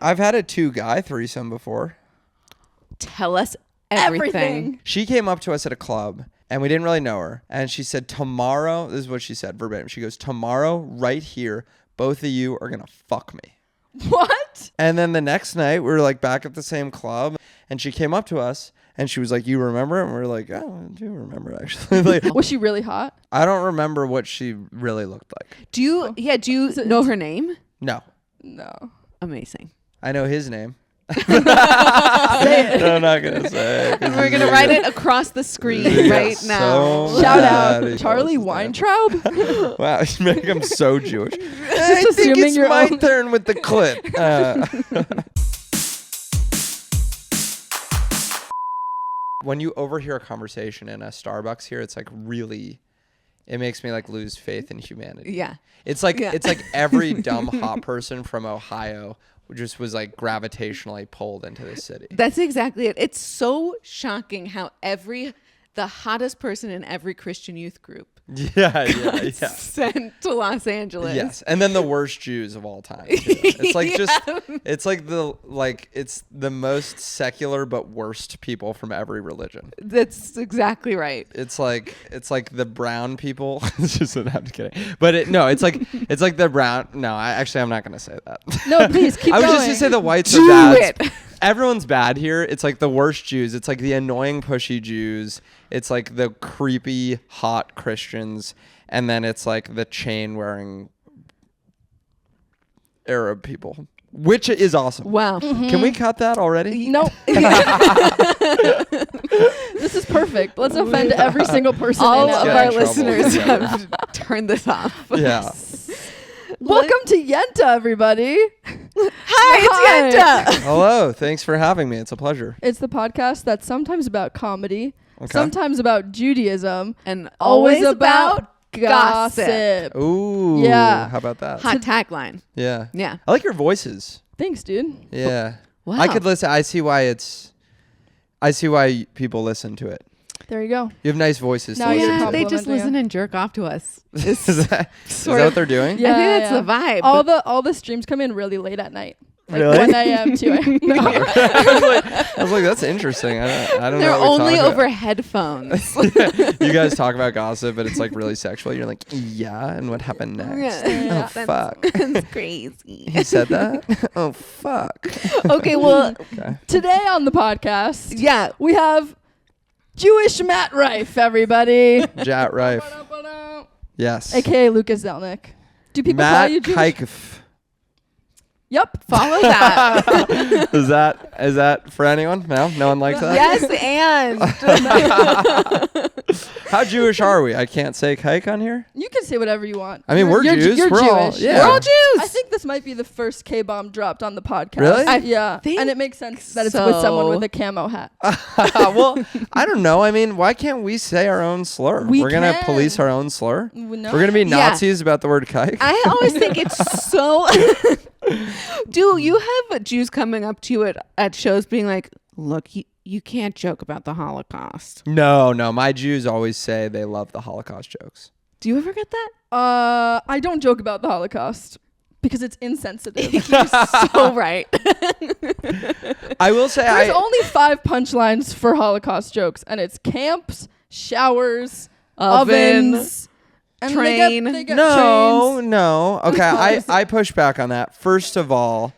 I've had a 2-guy threesome before. Tell us everything. She came up to us at a club and we didn't really know her. And she said, tomorrow, this is what she said verbatim. She goes, tomorrow, right here, both of you are going to fuck me. What? And then the next night, we were like back at the same club and she came up to us and she was like, you remember? And we were like, oh, I do remember actually. Like, Was she really hot? I don't remember what she really looked like. Do you know her name? No. No. Amazing. I know his name. No, I'm not going to say it. We're going to write it across the screen right now. So Shout mad he out Charlie calls his name. Weintraub. Wow, you make him so Jewish. I think assuming it's you're my own. turn with the clip. When you overhear a conversation in a Starbucks here, it's like really, it makes me like lose faith in humanity. Yeah. It's like every dumb hot person from Ohio just was like gravitationally pulled into this city. That's exactly it. It's so shocking how the hottest person in every Christian youth group Yeah. sent to Los Angeles. Yes, and then the worst Jews of all time. Too. It's like it's the most secular but worst people from every religion. That's exactly right. It's like the brown people. It's just I'm kidding, but it's like the brown. No, I'm not gonna say that. No, please keep I was going. just gonna say the whites Do are bad. it. Everyone's bad here. It's like the worst Jews. It's like the annoying, pushy Jews. It's like the creepy, hot Christians. And then it's like the chain-wearing Arab people, which is awesome. Wow. Can we cut that already? No. This is perfect. Let's offend every single person. All in of LA. our in trouble listeners together. have turned this off. Yeah. Welcome to Yenta, everybody. Hi, it's Yenta. Hello. Thanks for having me. It's a pleasure. It's the podcast that's sometimes about comedy, Okay. sometimes about Judaism, And always about gossip. Ooh. Yeah. How about that? Hot tagline. Yeah. Yeah. I like your voices. Thanks, dude. Yeah. Wow. I could listen. I see why people listen to it. There you go. You have nice voices Now to you're listen Yeah, to. they just complimenting listen and jerk off to us. Is that what they're doing? Yeah, I think that's the vibe. All the streams come in really late at night. Like Really? 1 a.m. 2 a.m. No. I was like, that's interesting. I don't They're know. what we're only talking over headphones. about. You guys talk about gossip, but it's like really sexual. You're like, yeah, and what happened next? Yeah. Oh, fuck. That's crazy. He said that? Oh, fuck. Okay, well, Okay. Today on the podcast, yeah. we have Jewish Matt Rife, everybody. Jat Rife. Yes. AKA Lucas Zelnick. Do people call Matt you Jewish? Kaikf. Yep. Follow that. Is that for anyone? No? No one likes that? Yes, and. How Jewish are we? I can't say kike on here? You can say whatever you want. I mean, we're Jews. You're We're all- Jewish. yeah. We're all Jews. I think this might be the first K-bomb dropped on the podcast. Really? Yeah. think And it makes sense that it's with someone so. with a camo hat. Well, I don't know. I mean, why can't we say our own slur? We We're going to can. police our own slur? No. We're going to be Yeah. Nazis about the word kike? I always think it's so. Do you have Jews coming up to you at shows being like, look, you can't joke about the Holocaust? No. My Jews always say they love the Holocaust jokes. Do you ever get that? I don't joke about the Holocaust because it's insensitive. You're so right. I will say There's only 5 punchlines for Holocaust jokes, and it's camps, showers, ovens, and train. They get No. trains. Okay, I push back on that. First of all,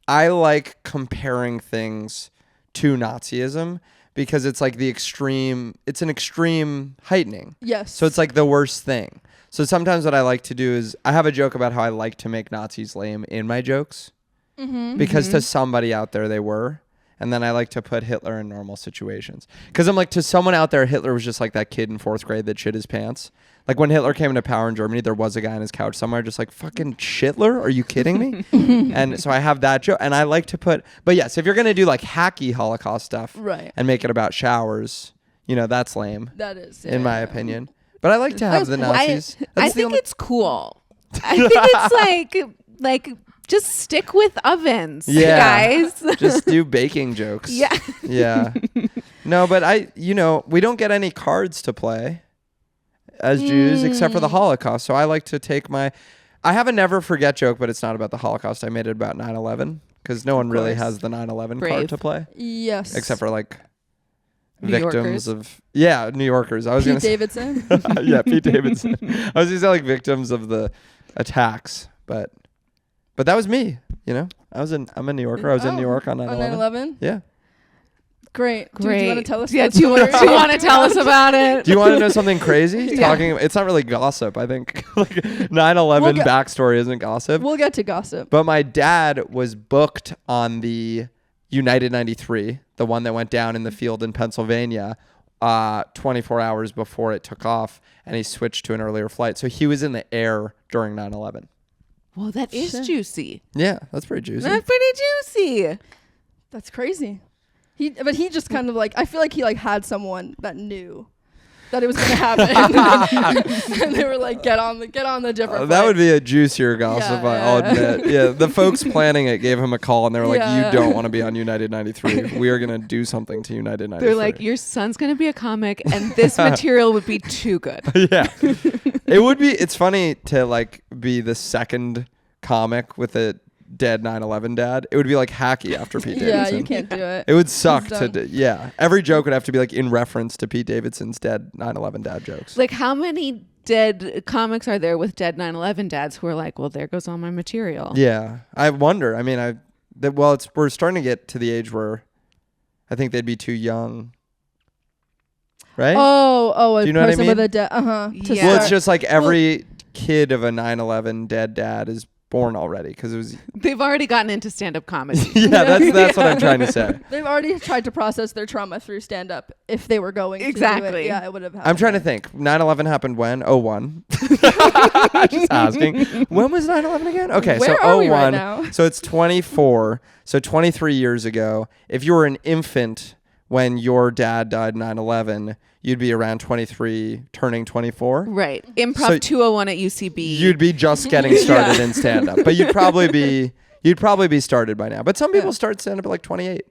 I like comparing things to Nazism because it's like it's an extreme heightening. Yes. So it's like the worst thing. So sometimes what I like to do is I have a joke about how I like to make Nazis lame in my jokes because to somebody out there they were. And then I like to put Hitler in normal situations. Because I'm like, to someone out there, Hitler was just like that kid in 4th grade that shit his pants. Like when Hitler came into power in Germany, there was a guy on his couch somewhere just like, fucking Shitler? Are you kidding me? And so I have that joke. And I like to put, but yes, if you're going to do like hacky Holocaust stuff Right. and make it about showers, that's lame, That is. in my opinion. But I like to have the Nazis. I think it's cool. I think it's like just stick with ovens, guys. Just do baking jokes. Yeah. Yeah. No, but we don't get any cards to play as Jews except for the Holocaust. So I like to take I have a never forget joke, but it's not about the Holocaust. I made it about 9/11. because no one really course. has the 9/11 Brave. card to play, Yes. except for like New victims Yorkers. of New Yorkers. I was Pete gonna say, Davidson. yeah, Pete Davidson. I was gonna say like victims of the attacks, but that was me. You know, I'm a New Yorker. I was in New York on 9/11. On 9/11? Yeah. Great. Do you want to tell us Yeah, that do you want story? to tell us about it? Do you want to know something crazy? Yeah. It's not really gossip. I think like 9/11 backstory isn't gossip. We'll get to gossip. But my dad was booked on the United 93, the one that went down in the field in Pennsylvania, 24 hours before it took off, and he switched to an earlier flight. So he was in the air during 9/11. Well, that is Shit. juicy. Yeah, that's pretty juicy. That's pretty juicy. That's crazy. But he just kind of like, I feel like he like had someone that knew that it was going to happen. And they were like, get on the different That flight. would be a juicier gossip, Yeah, I'll admit. Yeah, the folks planning it gave him a call, and they were like, Yeah. you don't want to be on United 93. We are going to do something to United 93. They're like, your son's going to be a comic, and this material would be too good. Yeah. It's funny to like be the second comic with a dead 9/11 dad. It would be like hacky after Pete Davidson. Yeah, you can't do it. It would suck He's to done. yeah. Every joke would have to be like in reference to Pete Davidson's dead 9/11 dad jokes. Like, how many dead comics are there with dead 9/11 dads who are like, well, there goes all my material? Yeah, I wonder. I mean, we're starting to get to the age where I think they'd be too young, right? Oh, a Do you know what I person with mean? a dead. Yeah. Well, it's just like every kid of a 9/11 dead dad is born already because it was. They've already gotten into stand-up comedy. Yeah, that's what I'm trying to say. They've already tried to process their trauma through stand-up. If they were going to do Exactly. it, yeah, it would have happened. I'm trying to think. 9/11 happened when? 01. Just asking. When was 9/11 again? Okay, Where so are we right 01. now? So it's 24. So 23 years ago. If you were an infant when your dad died 9/11, you'd be around 23, turning 24. Right. Improv So 201 at UCB. You'd be just getting started in stand-up, but you'd probably be started by now. But some people start stand-up at like 28.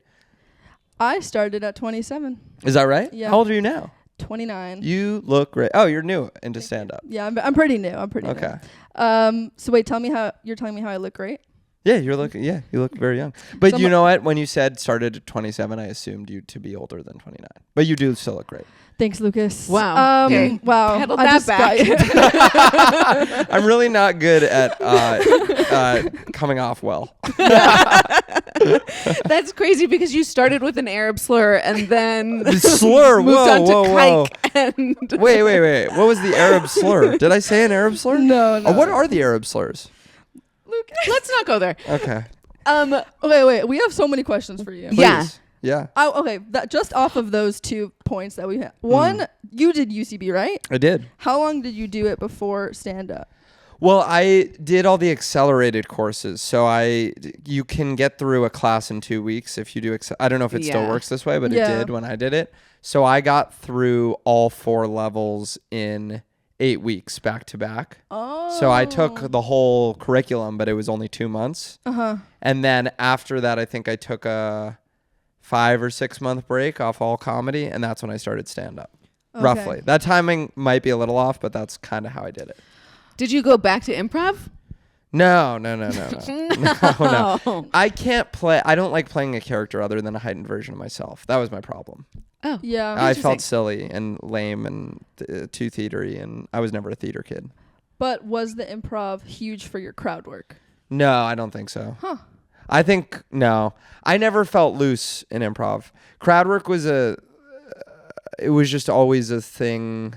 I started at 27, Is that right? Yeah. How old are you now? 29. You look great. Oh, you're new into stand-up. Yeah, I'm pretty new. I'm pretty Okay. new. So wait, you're telling me how I look great? Yeah, you look very young. But So you know what? When you said started at 27, I assumed you to be older than 29. But you do still look great. Thanks, Lucas. Wow. Okay. Wow. Pedal I that just back. I'm really not good at coming off well. That's crazy because you started with an Arab slur and then Slur. moved on to Whoa. kike and Wait. What was the Arab slur? Did I say an Arab slur? No. Oh, what are the Arab slurs? Lucas. let's not go there. Okay. Wait. We have so many questions for you. Please. Yeah. Yeah. Oh, okay. Just off of those 2 points that we had. One, you did UCB, right? I did. How long did you do it before stand-up? Well, I did all the accelerated courses. So you can get through a class in 2 weeks if you do. I don't know if it still Yeah. works this way, but Yeah. it did when I did it. So I got through all 4 levels in 8 weeks back to back. Oh. So I took the whole curriculum, but it was only 2 months. Uh-huh. And then after that, I think I took a 5 or 6 month break off all comedy. And that's when I started stand up. Okay. Roughly. That timing might be a little off, but that's kind of how I did it. Did you go back to improv? No. No. I can't play. I don't like playing a character other than a heightened version of myself. That was my problem. Oh. Yeah. I Interesting. felt silly and lame and too theatery, and I was never a theater kid. But was the improv huge for your crowd work? No, I don't think so. Huh. I think no. I never felt loose in improv. Crowd work was it was just always a thing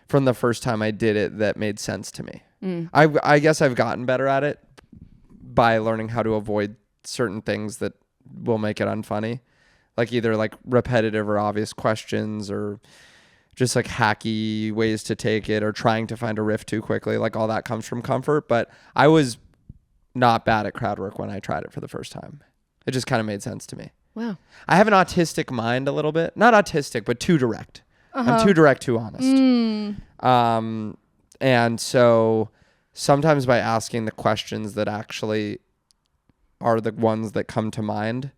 from the first time I did it that made sense to me. I guess I've gotten better at it by learning how to avoid certain things that will make it unfunny, like either like repetitive or obvious questions or just like hacky ways to take it or trying to find a riff too quickly. Like all that comes from comfort. But I was not bad at crowd work when I tried it for the first time. It just kind of made sense to me. Wow. I have an autistic mind a little bit. Not autistic, but too direct. I'm too direct, too honest. And so sometimes by asking the questions that actually are the ones that come to mind,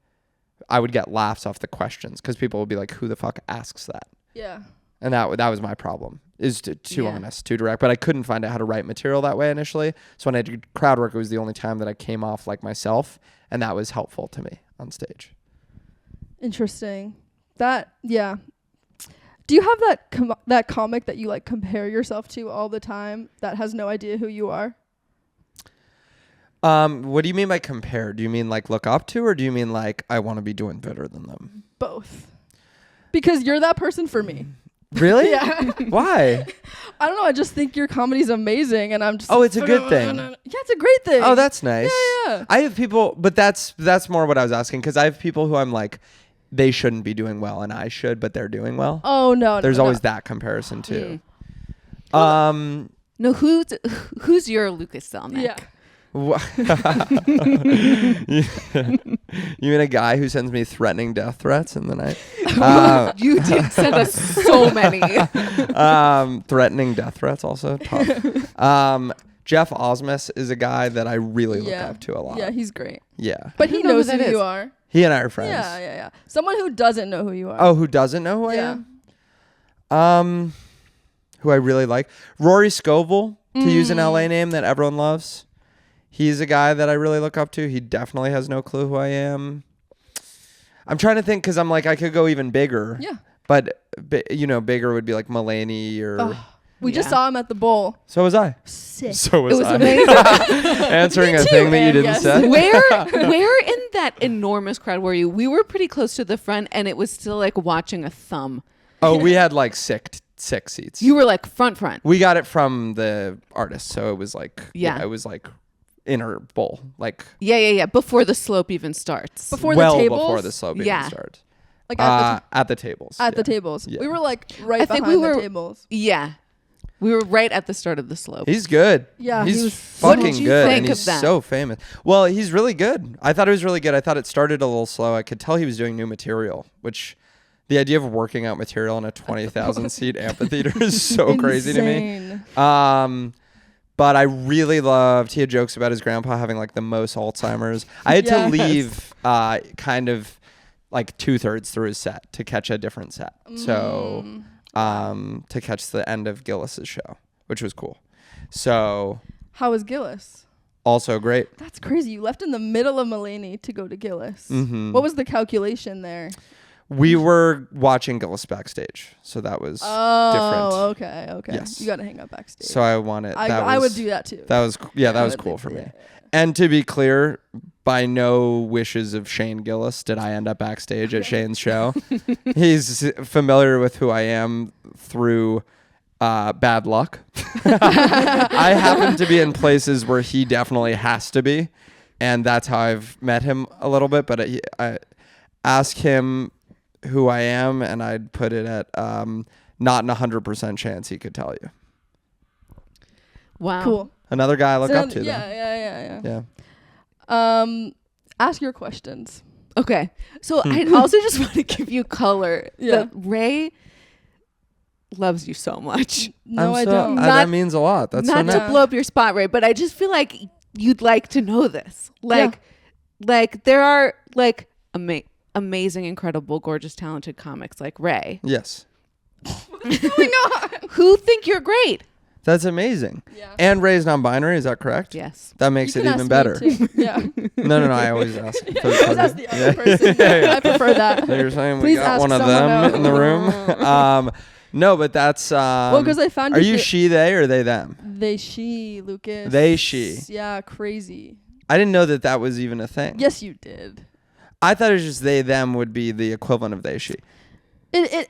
I would get laughs off the questions because people would be like, who the fuck asks that? Yeah. And that was my problem, is too honest, too direct. But I couldn't find out how to write material that way initially. So when I did crowd work, it was the only time that I came off like myself. And that was helpful to me on stage. Interesting. Yeah. Do you have that comic that you like compare yourself to all the time that has no idea who you are? What do you mean by compare? Do you mean like look up to, or do you mean like I want to be doing better than them? Both. Because you're that person for me. Really? Yeah. Why? I don't know. I just think your comedy's amazing, and I'm just. Oh, it's a good thing. Yeah, it's a great thing. Oh, that's nice. Yeah. I have people, but that's more what I was asking, because I have people who I'm like, they shouldn't be doing well, and I should, but they're doing well. Oh no. There's always that comparison too. No, who's your Lucas Zelnick? Yeah. You mean a guy who sends me threatening death threats in the night? You did send us so many. Threatening death threats also tough. Jeff Osmus is a guy that I really look up to a lot. Yeah, he's great. Yeah. But he knows who you are. He and I are friends. Yeah. Someone who doesn't know who you are. Oh, who doesn't know who I am? Who I really like. Rory Scovel, to use an LA name that everyone loves. He's a guy that I really look up to. He definitely has no clue who I am. I'm trying to think, because I'm like, I could go even bigger. Yeah. But, bigger would be like Mulaney or... We just saw him at the bowl. So was I. Sick. So was I. Amazing. Answering a thing that you didn't say. Where in that enormous crowd were you? We were pretty close to the front, and it was still like watching a thumb. Oh, we had like six seats. You were like front. We got it from the artist, so it was like Yeah. it was like inner bowl, like Yeah. Before the slope even starts. Before well the tables? before the slope even starts. Like at the tables. At the tables. Yeah. We were like right I think behind we were- the tables. Yeah. We were right at the start of the slope. He's good. Yeah, he's he was fucking What did you good, think and of he's that? so famous. Well, he's really good. I thought it was really good. I thought it started a little slow. I could tell he was doing new material, which the idea of working out material in a 20,000 seat amphitheater is so crazy to me. Insane. But I really loved, he had jokes about his grandpa having like the most Alzheimer's. I had to leave kind of like 2/3 through his set to catch a different set. So to catch the end of Gillis's show, which was cool. So How was Gillis? also great. That's crazy. You left in the middle of Mulaney to go to Gillis. Mm-hmm. What was the calculation there? We were watching Gillis backstage, so that was different. Oh, okay. Yes. You got to hang out backstage. So I wanted. I would do that too. That was that was cool for me. And to be clear, by no wishes of Shane Gillis did I end up backstage at Shane's show. He's familiar with who I am through bad luck. I happen to be in places where he definitely has to be, and that's how I've met him a little bit. But I ask him who I am, and I'd put it at not an 100% chance he could tell you. Wow. Cool. Another guy I look up to. Yeah. Ask your questions. Okay. So I also just want to give you color. Yeah. That Ray loves you so much. No, I don't. That means a lot. That's so Not nice. to blow up your spot, Ray, but I just feel like you'd like to know this. Like there are like amazing, incredible, gorgeous, talented comics like Ray. Yes. What's going on? Who think you're great. That's amazing. Yeah. And Ray's non-binary, is that correct? Yes. That makes You it can even ask me better. too. Yeah. No, I always ask. Always ask the other person. Yeah. I prefer that. So you're saying we Please got ask one of someone them else. in the room? No, but that's... Well, because I found Are you she, they, or they, them? They, she, Lucas. They, she. Yeah, crazy. I didn't know that was even a thing. Yes, you did. I thought it was just they, them would be the equivalent of they, she.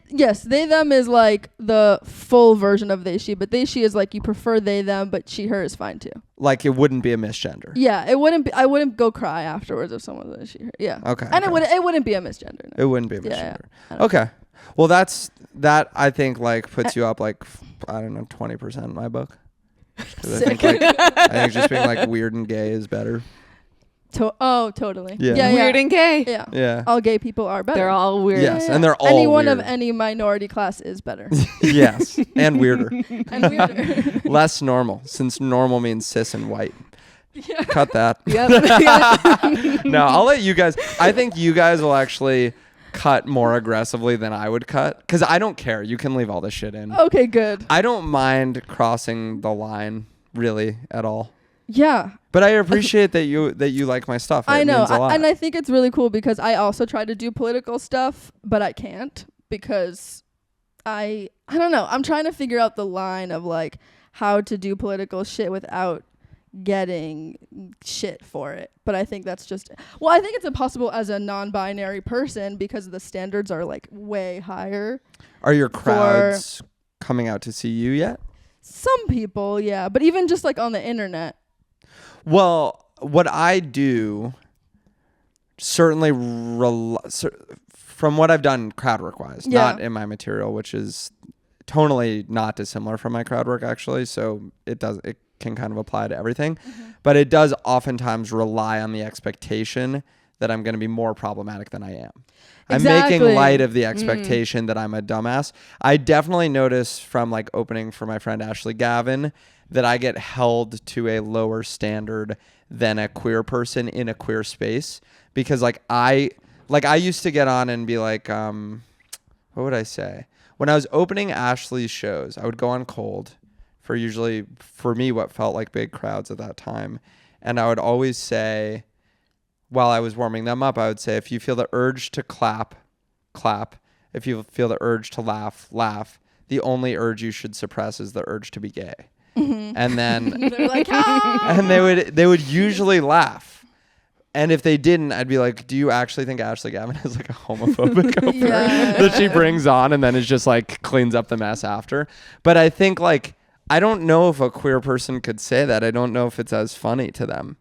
Yes, they, them is like the full version of they, she, but they, she is like you prefer they, them, but she, her is fine too. Like it wouldn't be a misgender. Yeah, it wouldn't be. I wouldn't go cry afterwards if someone said she, her. Yeah. Okay. And it wouldn't be a misgender. No. It wouldn't be a Yeah, misgender. Okay. Well, that I think like puts you up like, I don't know, 20% in my book. 'Cause I think just being like weird and gay is better. Totally. Yeah. Weird and gay. Yeah. Yeah. All gay people are better. They're all weird. Yes, and they're all anyone weird. of any minority class is better. Yes, and weirder. And weirder. Less normal, since normal means cis and white. Yeah. Cut that. Yep. No, I'll let you guys. I think you guys will actually cut more aggressively than I would cut. Because I don't care. You can leave all this shit in. Okay, good. I don't mind crossing the line really at all. Yeah. But I appreciate that you like my stuff. I know. Means a lot. And I think it's really cool because I also try to do political stuff, but I can't because I don't know. I'm trying to figure out the line of like how to do political shit without getting shit for it. But I think that's just, well, I think it's impossible as a non-binary person because the standards are like way higher. Are your crowds coming out to see you yet? Some people, yeah. But even just like on the internet. Well, what I do certainly from what I've done crowd work wise, not in my material, which is totally not dissimilar from my crowd work actually. So it can kind of apply to everything, but it does oftentimes rely on the expectation that I'm going to be more problematic than I am. Exactly. I'm making light of the expectation that I'm a dumbass. I definitely notice from like opening for my friend Ashley Gavin that I get held to a lower standard than a queer person in a queer space because I used to get on and be like, what would I say? When I was opening Ashley's shows, I would go on cold for usually, for me, what felt like big crowds at that time. And I would always say, while I was warming them up, I would say, if you feel the urge to clap, clap. If you feel the urge to laugh, laugh. The only urge you should suppress is the urge to be gay. And then they're like, ah! And they would usually laugh. And if they didn't, I'd be like, do you actually think Ashley Gavin is like a homophobic opener that she brings on and then is just like cleans up the mess after? But I think like, I don't know if a queer person could say that. I don't know if it's as funny to them.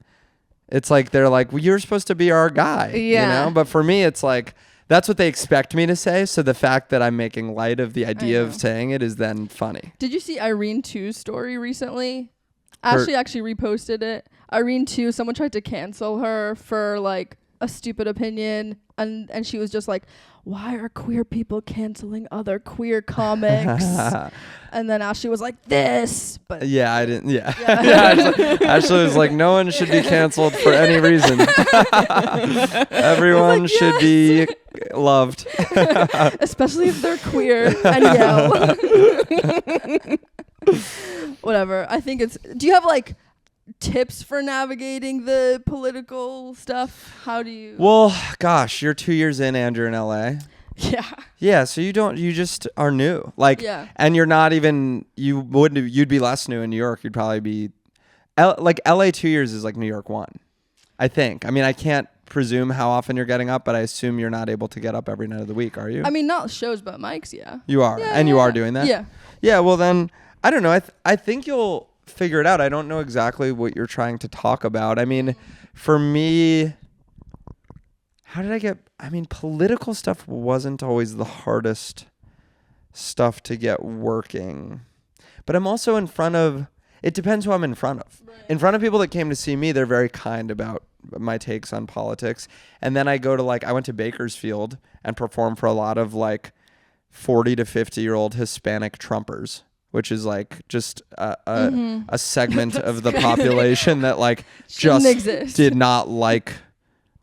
It's like, they're like, well, you're supposed to be our guy, you know? But for me, it's like, that's what they expect me to say. So the fact that I'm making light of the idea of saying it is then funny. Did you see Irene 2's story recently? Ashley actually reposted it. Irene 2, someone tried to cancel her for like a stupid opinion. And she was just like, why are queer people canceling other queer comics? And then Ashley was like, this. But yeah, I didn't. Yeah. Ashley was like, no one should be canceled for any reason. Everyone should be loved. Especially if they're queer and yell. Whatever. I think it's, do you have like tips for navigating the political stuff? How do you? Well, gosh, you're 2 years in and you're in LA. Yeah. So you just are new. Like, and you're not even, you'd be less new in New York. You'd probably be like LA 2 years is like New York 1, I think. I mean, I can't presume how often you're getting up, but I assume you're not able to get up every night of the week, are you? I mean, not shows, but mics. Yeah. You are. And you are doing that? Yeah. Yeah. Well, then I don't know. I think you'll figure it out. I don't know exactly what you're trying to talk about. I mean, for me, political stuff wasn't always the hardest stuff to get working. But I'm also in front of, it depends who I'm in front of. Right. In front of people that came to see me, they're very kind about my takes on politics. And then I go to I went to Bakersfield and performed for a lot of 40 to 50-year-old Hispanic Trumpers, which is just a segment of the population that just exist. Did not like.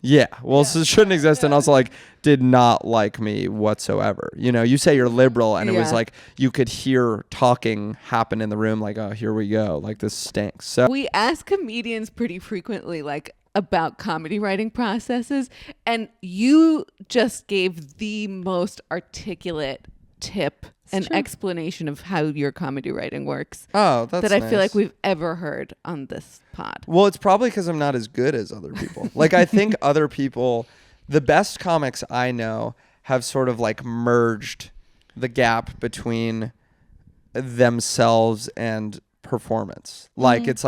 Yeah, well, so it shouldn't exist, and also did not like me whatsoever. You know, you say you're liberal, and it was you could hear talking happen in the room, oh, here we go, this stinks. So we ask comedians pretty frequently, about comedy writing processes, and you just gave the most articulate tip and explanation of how your comedy writing works. Oh, that's that I feel like we've ever heard on this pod. Well, it's probably because I'm not as good as other people. I think other people, the best comics I know, have sort of merged the gap between themselves and performance. It's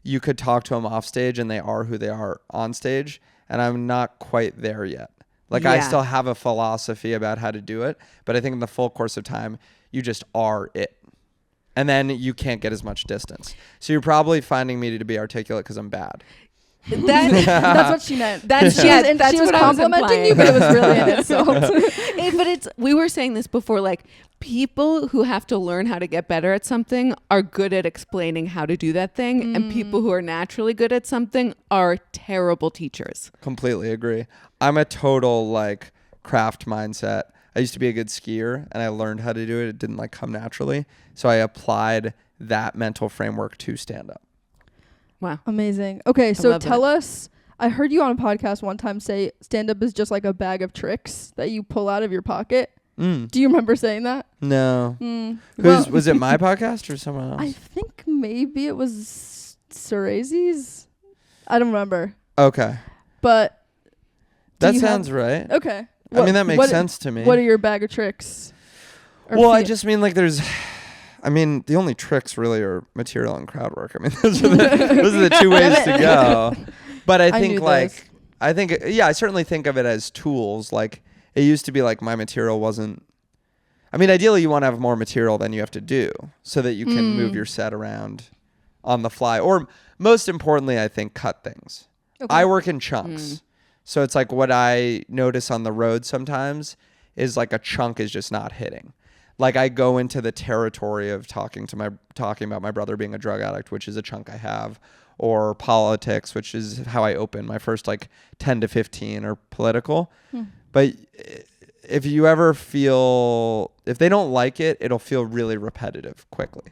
you could talk to them off stage and they are who they are on stage, and I'm not quite there yet. I still have a philosophy about how to do it, but I think in the full course of time, you just are it. And then you can't get as much distance. So you're probably finding me to be articulate because I'm bad. That's what she meant. That's she was complimenting you, but it was really an insult. We were saying this before, people who have to learn how to get better at something are good at explaining how to do that thing, and people who are naturally good at something are terrible teachers. Completely agree. I'm a total craft mindset. I used to be a good skier and I learned how to do it. It didn't like come naturally. So I applied that mental framework to stand up. Wow. Amazing. Okay, so tell us, I heard you on a podcast one time say stand up is just like a bag of tricks that you pull out of your pocket. Do you remember saying that? No. Was it my podcast or someone else? I think maybe it was Cerezi's. I don't remember. Okay. But that sounds right. Okay. I mean, that makes sense to me. What are your bag of tricks? Well, I just mean like the only tricks really are material and crowd work. I mean, those are the two ways to go. But I certainly think of it as tools. Like it used to be like my material wasn't, I mean, ideally you want to have more material than you have to do so that you can move your set around on the fly. Or most importantly, I think cut things. Okay. I work in chunks. So it's like what I notice on the road sometimes is like a chunk is just not hitting. Like I go into the territory of talking about my brother being a drug addict, which is a chunk I have, or politics, which is how I open. My first like 10 to 15 are political. But if you ever feel, if they don't like it, it'll feel really repetitive quickly.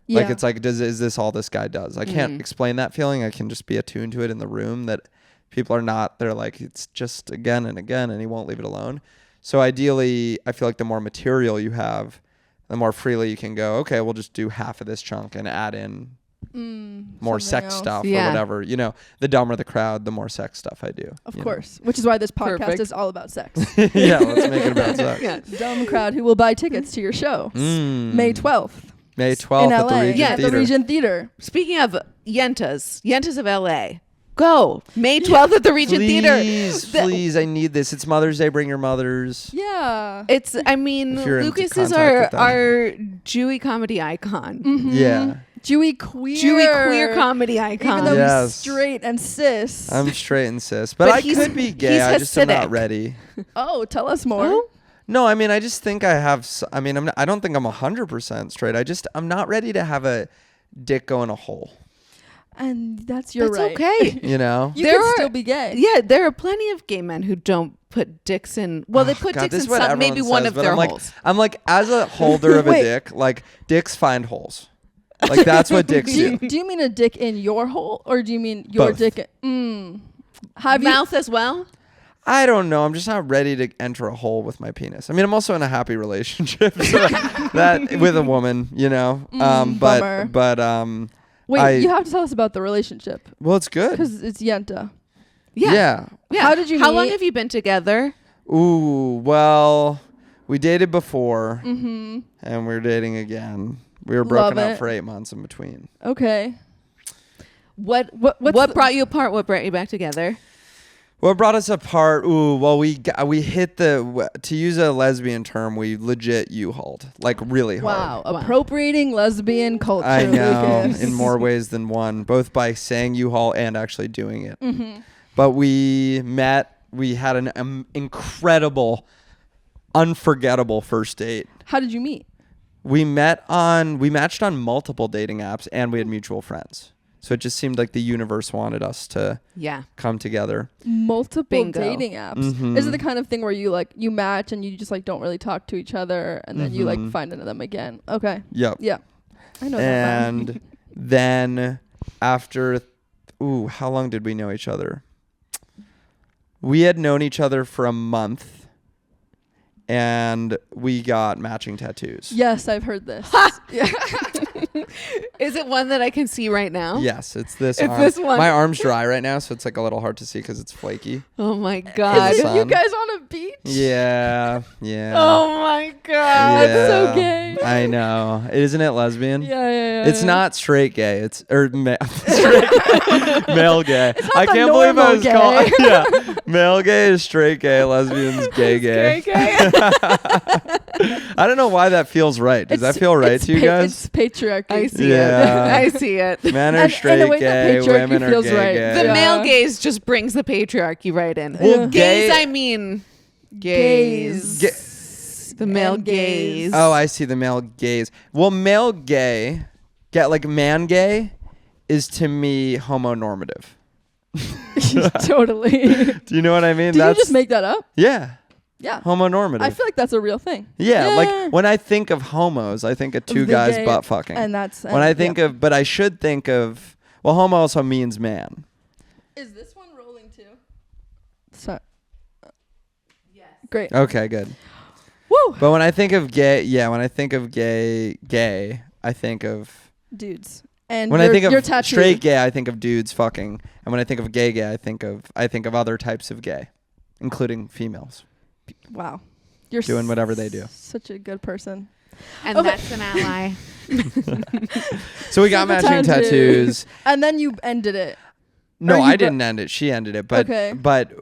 Yeah. Like it's like, is this all this guy does? I can't explain that feeling. I can just be attuned to it in the room that people are not, they're like, it's just again and again, and he won't leave it alone. So ideally, I feel like the more material you have, the more freely you can go, okay, we'll just do half of this chunk and add in more sex stuff or whatever. You know, the dumber the crowd, the more sex stuff I do. Of course. Which is why this podcast is all about sex. Yeah, let's make it about sex. Yeah. Dumb crowd who will buy tickets to your show. May 12th. May 12th in at LA. the Regent Theater. The Regent Theater. Speaking of Yentas of LA. Go. May 12th at the Regent Theater. Please, I need this. It's Mother's Day. Bring your mothers. Yeah. Lucas is our Jewy comedy icon. Yeah. Jewy queer comedy icon. Even though he's straight and cis. I'm straight and cis. But I could be gay. I just am not ready. Oh, tell us more. Oh? No, I mean, I just think I have, I don't think I'm 100% straight. I'm not ready to have a dick go in a hole. And that's right. Okay. You know? You can still be gay. Yeah, there are plenty of gay men who don't put dicks in. Well, they put dicks in some, maybe one of their holes. I'm like, as a holder of a dick, like, dicks find holes. Like, that's what dicks do. Do you mean a dick in your hole? Or do you mean your Both. dick have mouth as well? I don't know. I'm just not ready to enter a hole with my penis. I mean, I'm also in a happy relationship so that with a woman, you know. Wait, you have to tell us about the relationship. Well, it's good. Because it's Yenta. Yeah. How did you meet? How long have you been together? Ooh, well, we dated before, and we're dating again. We were broken up for 8 months in between. Okay. What brought you apart? What brought you back together? What brought us apart? Ooh, well, we hit to use a lesbian term, we legit U-hauled, like really hard. Wow, appropriating lesbian culture. I know, Lucas. in more ways than one, both by saying U-haul and actually doing it. But we met, we had an incredible, unforgettable first date. How did you meet? We matched on multiple dating apps, and we had mutual friends. So it just seemed like the universe wanted us to come together. Multiple dating apps. Is it the kind of thing where you like you match and you just like don't really talk to each other and then you like find them again? Okay. Yep. Yeah. I know that. And then after, how long did we know each other? We had known each other for a month. And we got matching tattoos. Yes, I've heard this. Yeah. Is it one that I can see right now? Yes, it's this arm. This one. My arm's dry right now, so it's like a little hard to see because it's flaky. Oh my God. Is it you guys on a beach? Yeah. Oh my God. Yeah. That's so gay. I know. Isn't it lesbian? Yeah. It's not straight gay. It's male gay. It's not I can't believe I was gay. called. Yeah. Male gay is straight gay. Lesbian's gay. Straight gay. I don't know why that feels right. Does that feel right to you guys? It's patriarchy. I see it. I see it. Men are straight gay. Women are gay. The male gaze just brings the patriarchy right in. Well, gaze, I mean gaze. The male gaze. Oh, I see, the male gaze. Well, male gay, man gay, is to me homonormative. Totally. Do you know what I mean? Did you just make that up? Yeah. Yeah. Homonormative. I feel like that's a real thing. Yeah, like when I think of homos, I think of two The guys gay- butt fucking. And that's when I think of, but I should think of, well, homo also means man. Is this one rolling too? So. Yes. Great. Okay, good. Woo. But when I think of gay, when I think of gay, I think of Dudes. And when your, I think your of tattoo. straight gay, I think of dudes fucking, and when I think of gay, I think of other types of gay, including females. Wow. You're doing whatever they do. Such a good person. And Okay. that's an ally. So we got the matching tattoo. tattoos. And then you ended it. No, Or you I didn't end it. She ended it. But Okay. but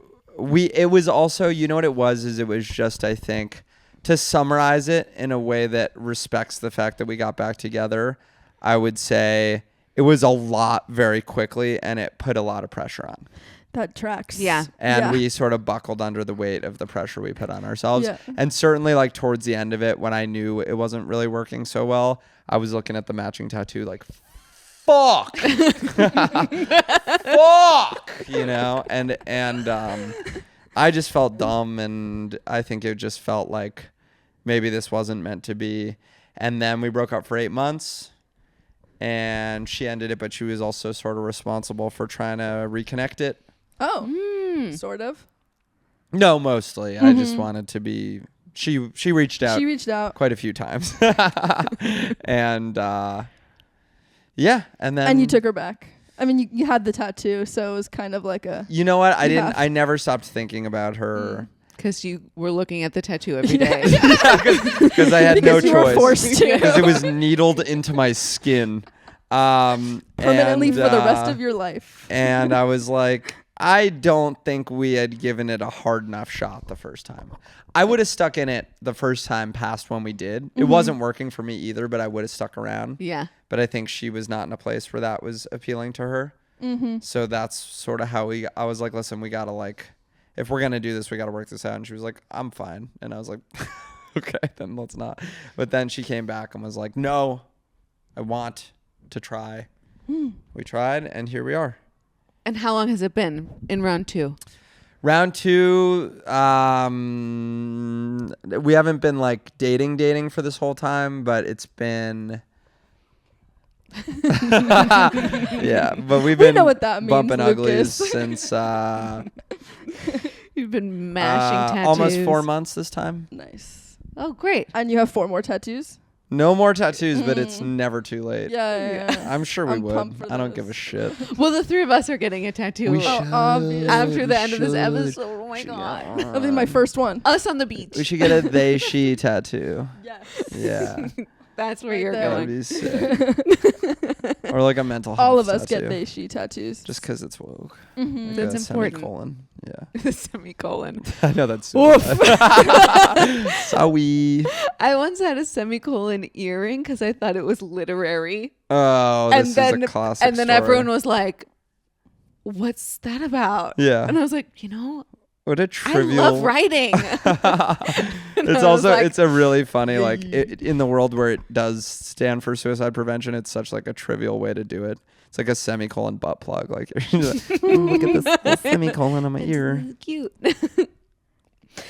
it was also, you know what it was, is it was just, I think, to summarize it in a way that respects the fact that we got back together, I would say it was a lot very quickly, and it put a lot of pressure on. That tracks. Yeah. And we sort of buckled under the weight of the pressure we put on ourselves. Yeah. And certainly, like, towards the end of it, when I knew it wasn't really working so well, I was looking at the matching tattoo like, fuck. Fuck. You know? And I just felt dumb, and I think it just felt like maybe this wasn't meant to be. And then we broke up for 8 months. And she ended it, but she was also sort of responsible for trying to reconnect it. Oh. Sort of. No, mostly. I just wanted to be. She reached out. She reached out. Quite a few times, and yeah, and then. And you took her back. I mean, you had the tattoo, so it was kind of like a. You know what? I didn't. half. I never stopped thinking about her Because you were looking at the tattoo every day. because I had Because no you were choice. forced to. Because it was needled into my skin, Permanently and, for the rest of your life. And I was like, I don't think we had given it a hard enough shot the first time. I would have stuck in it the first time past when we did. It wasn't working for me either, but I would have stuck around. Yeah. But I think she was not in a place where that was appealing to her. So that's sort of how I was like, listen, we got to, like, if we're going to do this, we got to work this out. And she was like, I'm fine. And I was like, okay, then let's not. But then she came back and was like, no, I want to try. We tried, and here we are. And how long has it been in round 2? Round 2, we haven't been, like, dating for this whole time, but it's been yeah, but we've been know what that means, bumping uglies Lucas. since You've been mashing tattoos. almost 4 months this time. Nice. Oh, great. And you have 4 more tattoos? No more tattoos, but it's never too late. Yeah. I'm sure we I'm would. pumped for I don't those. give a shit. Well, the 3 of us are getting a tattoo We should. obviously. after the end of this should. episode. Oh my God. That'll be my first one. Us on the beach. We should get a they she tattoo. Yes. Yeah, That's where Right you're there. that'd going. be sick. Or like a mental health All of us tattoo. get they she tattoos. Just because it's woke. Mhm. Like That's a important. Semicolon. Yeah. The semicolon. I know that's Woof. Sorry. I once had a semicolon earring because I thought it was literary. Oh, this is a classic and then story. everyone was like, "What's that about?" Yeah. And I was like, you know, What a trivial. I love writing. And It's I was also like, it's a really funny, like, in the world where it does stand for suicide prevention, it's such like a trivial way to do it. It's like a semicolon butt plug. Like, you're just like, "Ooh, look at this little semicolon on my ear." It's cute.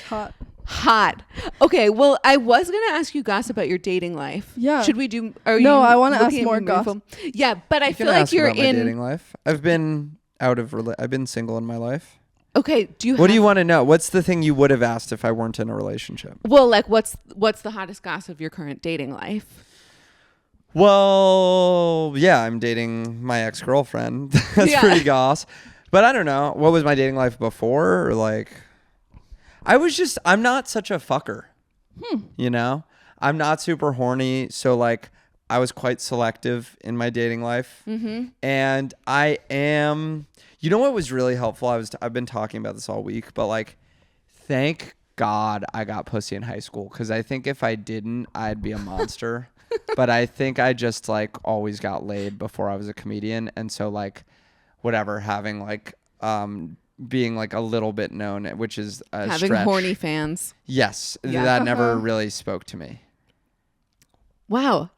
Hot. Hot. Okay, well, I was gonna ask you, Goss, about your dating life. Yeah. Should we do? No, I wanna ask looking at more, me Goss. phone? Yeah, but I You can feel like ask you're about my in. dating life. I've been I've been single in my life. Okay, do you? What do have- you want to know? What's the thing you would have asked if I weren't in a relationship? Well, like, what's the hottest goss of your current dating life? Well, yeah, I'm dating my ex-girlfriend. That's Yeah. pretty goss. But I don't know. What was my dating life before? Or like, I'm not such a fucker. You know? I'm not super horny. So, like, I was quite selective in my dating life. And I am, you know what was really helpful? I've been talking about this all week, but like, thank God I got pussy in high school. Cause I think if I didn't, I'd be a monster. But I think I just like always got laid before I was a comedian. And so like, whatever, having like, being like a little bit known, which is a Having stretch. horny fans. Yes. Yeah. That never really spoke to me. Wow.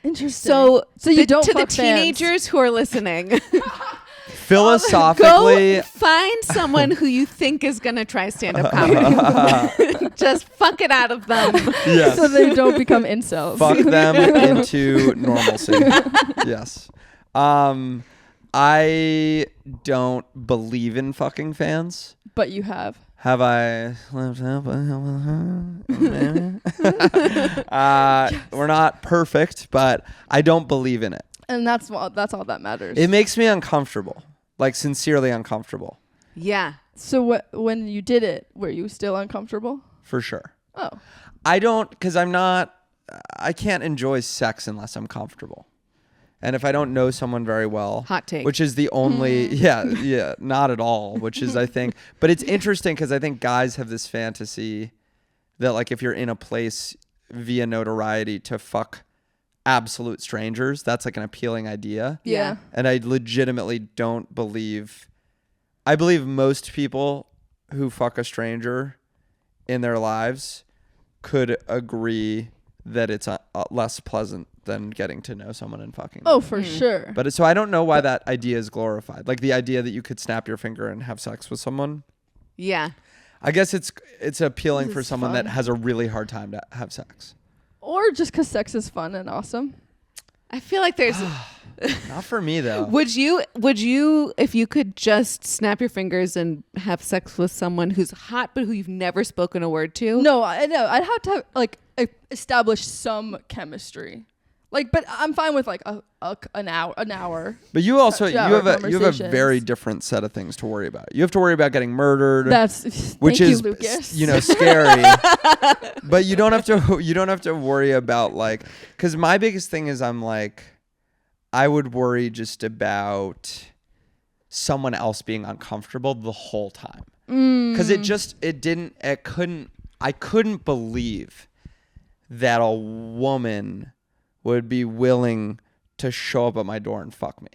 Interesting. So you don't to the fuck fans. teenagers who are listening, Philosophically, go find someone who you think is gonna try stand-up comedy. Just fuck it out of them. Yes. So they don't become incels. Fuck them into normalcy. Yes. I don't believe in fucking fans. But you have. Have I lived up? We're not perfect, but I don't believe in it. And that's all that matters. It makes me uncomfortable, like sincerely uncomfortable. Yeah. So when you did it, were you still uncomfortable? For sure. Oh. I can't enjoy sex unless I'm comfortable. And if I don't know someone very well, hot take, which is the only, not at all, which is, I think, but it's interesting because I think guys have this fantasy that like if you're in a place via notoriety to fuck absolute strangers, that's like an appealing idea. Yeah. And I legitimately don't believe, I believe most people who fuck a stranger in their lives could agree that it's less pleasant than getting to know someone and fucking them. Oh, for sure. But so I don't know why that idea is glorified. Like the idea that you could snap your finger and have sex with someone. Yeah. I guess it's appealing for someone fun. that has a really hard time to have sex. Or just because sex is fun and awesome. I feel like there's Not for me though. Would you if you could just snap your fingers and have sex with someone who's hot but who you've never spoken a word to? No, I know. I'd have to establish some chemistry. But I'm fine with an hour. But you also you have a conversations. very different set of things to worry about. You have to worry about getting murdered. Which is Lucas. Scary. But you don't have to worry about because my biggest thing is I would worry just about someone else being uncomfortable the whole time. Because I couldn't believe that a woman would be willing to show up at my door and fuck me.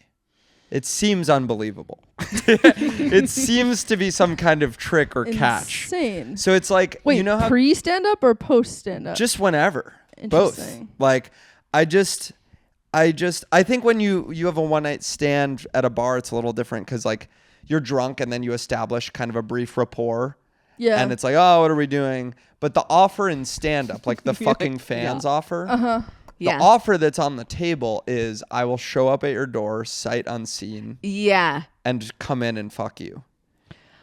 It seems unbelievable. It seems to be some kind of trick or catch. Insane. So it's like, wait, you know how pre-stand-up or post-stand-up? just whenever. Both. I think when you have a one-night stand at a bar, it's a little different because you're drunk and then you establish kind of a brief rapport. Yeah. And it's like, oh, what are we doing? But the offer in stand-up, the fucking fans offer. Uh-huh. The offer that's on the table is I will show up at your door, sight unseen. Yeah. And come in and fuck you.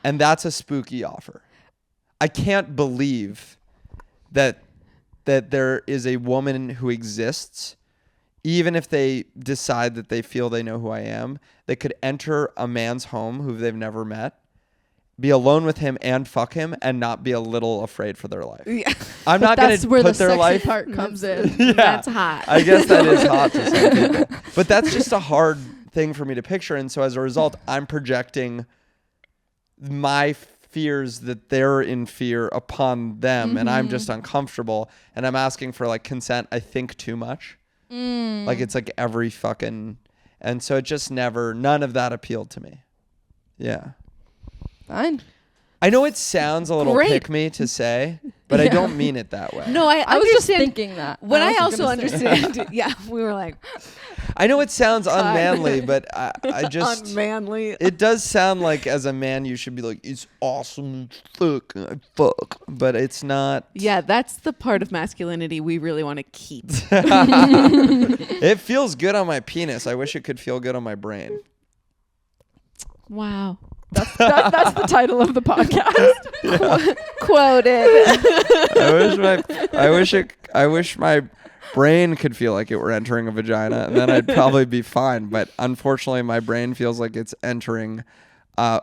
And that's a spooky offer. I can't believe that there is a woman who exists, even if they decide that they feel they know who I am, that could enter a man's home who they've never met, be alone with him and fuck him and not be a little afraid for their life. Yeah. I'm not going to put their life. That's where the sexy part comes in. Yeah. That's hot. I guess that is hot to some people. But that's just a hard thing for me to picture. And so as a result, I'm projecting my fears that they're in fear upon them. And I'm just uncomfortable. And I'm asking for consent, I think, too much. It's every fucking... And so it just none of that appealed to me. Yeah. Fine. I know it sounds a little pick me to say, but I don't mean it that way. No, I was just understand. thinking that. When I also understand. Yeah, we were like... I know it sounds unmanly, but I just... Unmanly. It does sound like as a man you should be like, it's awesome as fuck. But it's not... Yeah, that's the part of masculinity we really want to keep. It feels good on my penis. I wish it could feel good on my brain. Wow. That's the title of the podcast. Quoted. I wish my brain could feel like it were entering a vagina, and then I'd probably be fine. But unfortunately, my brain feels like it's entering a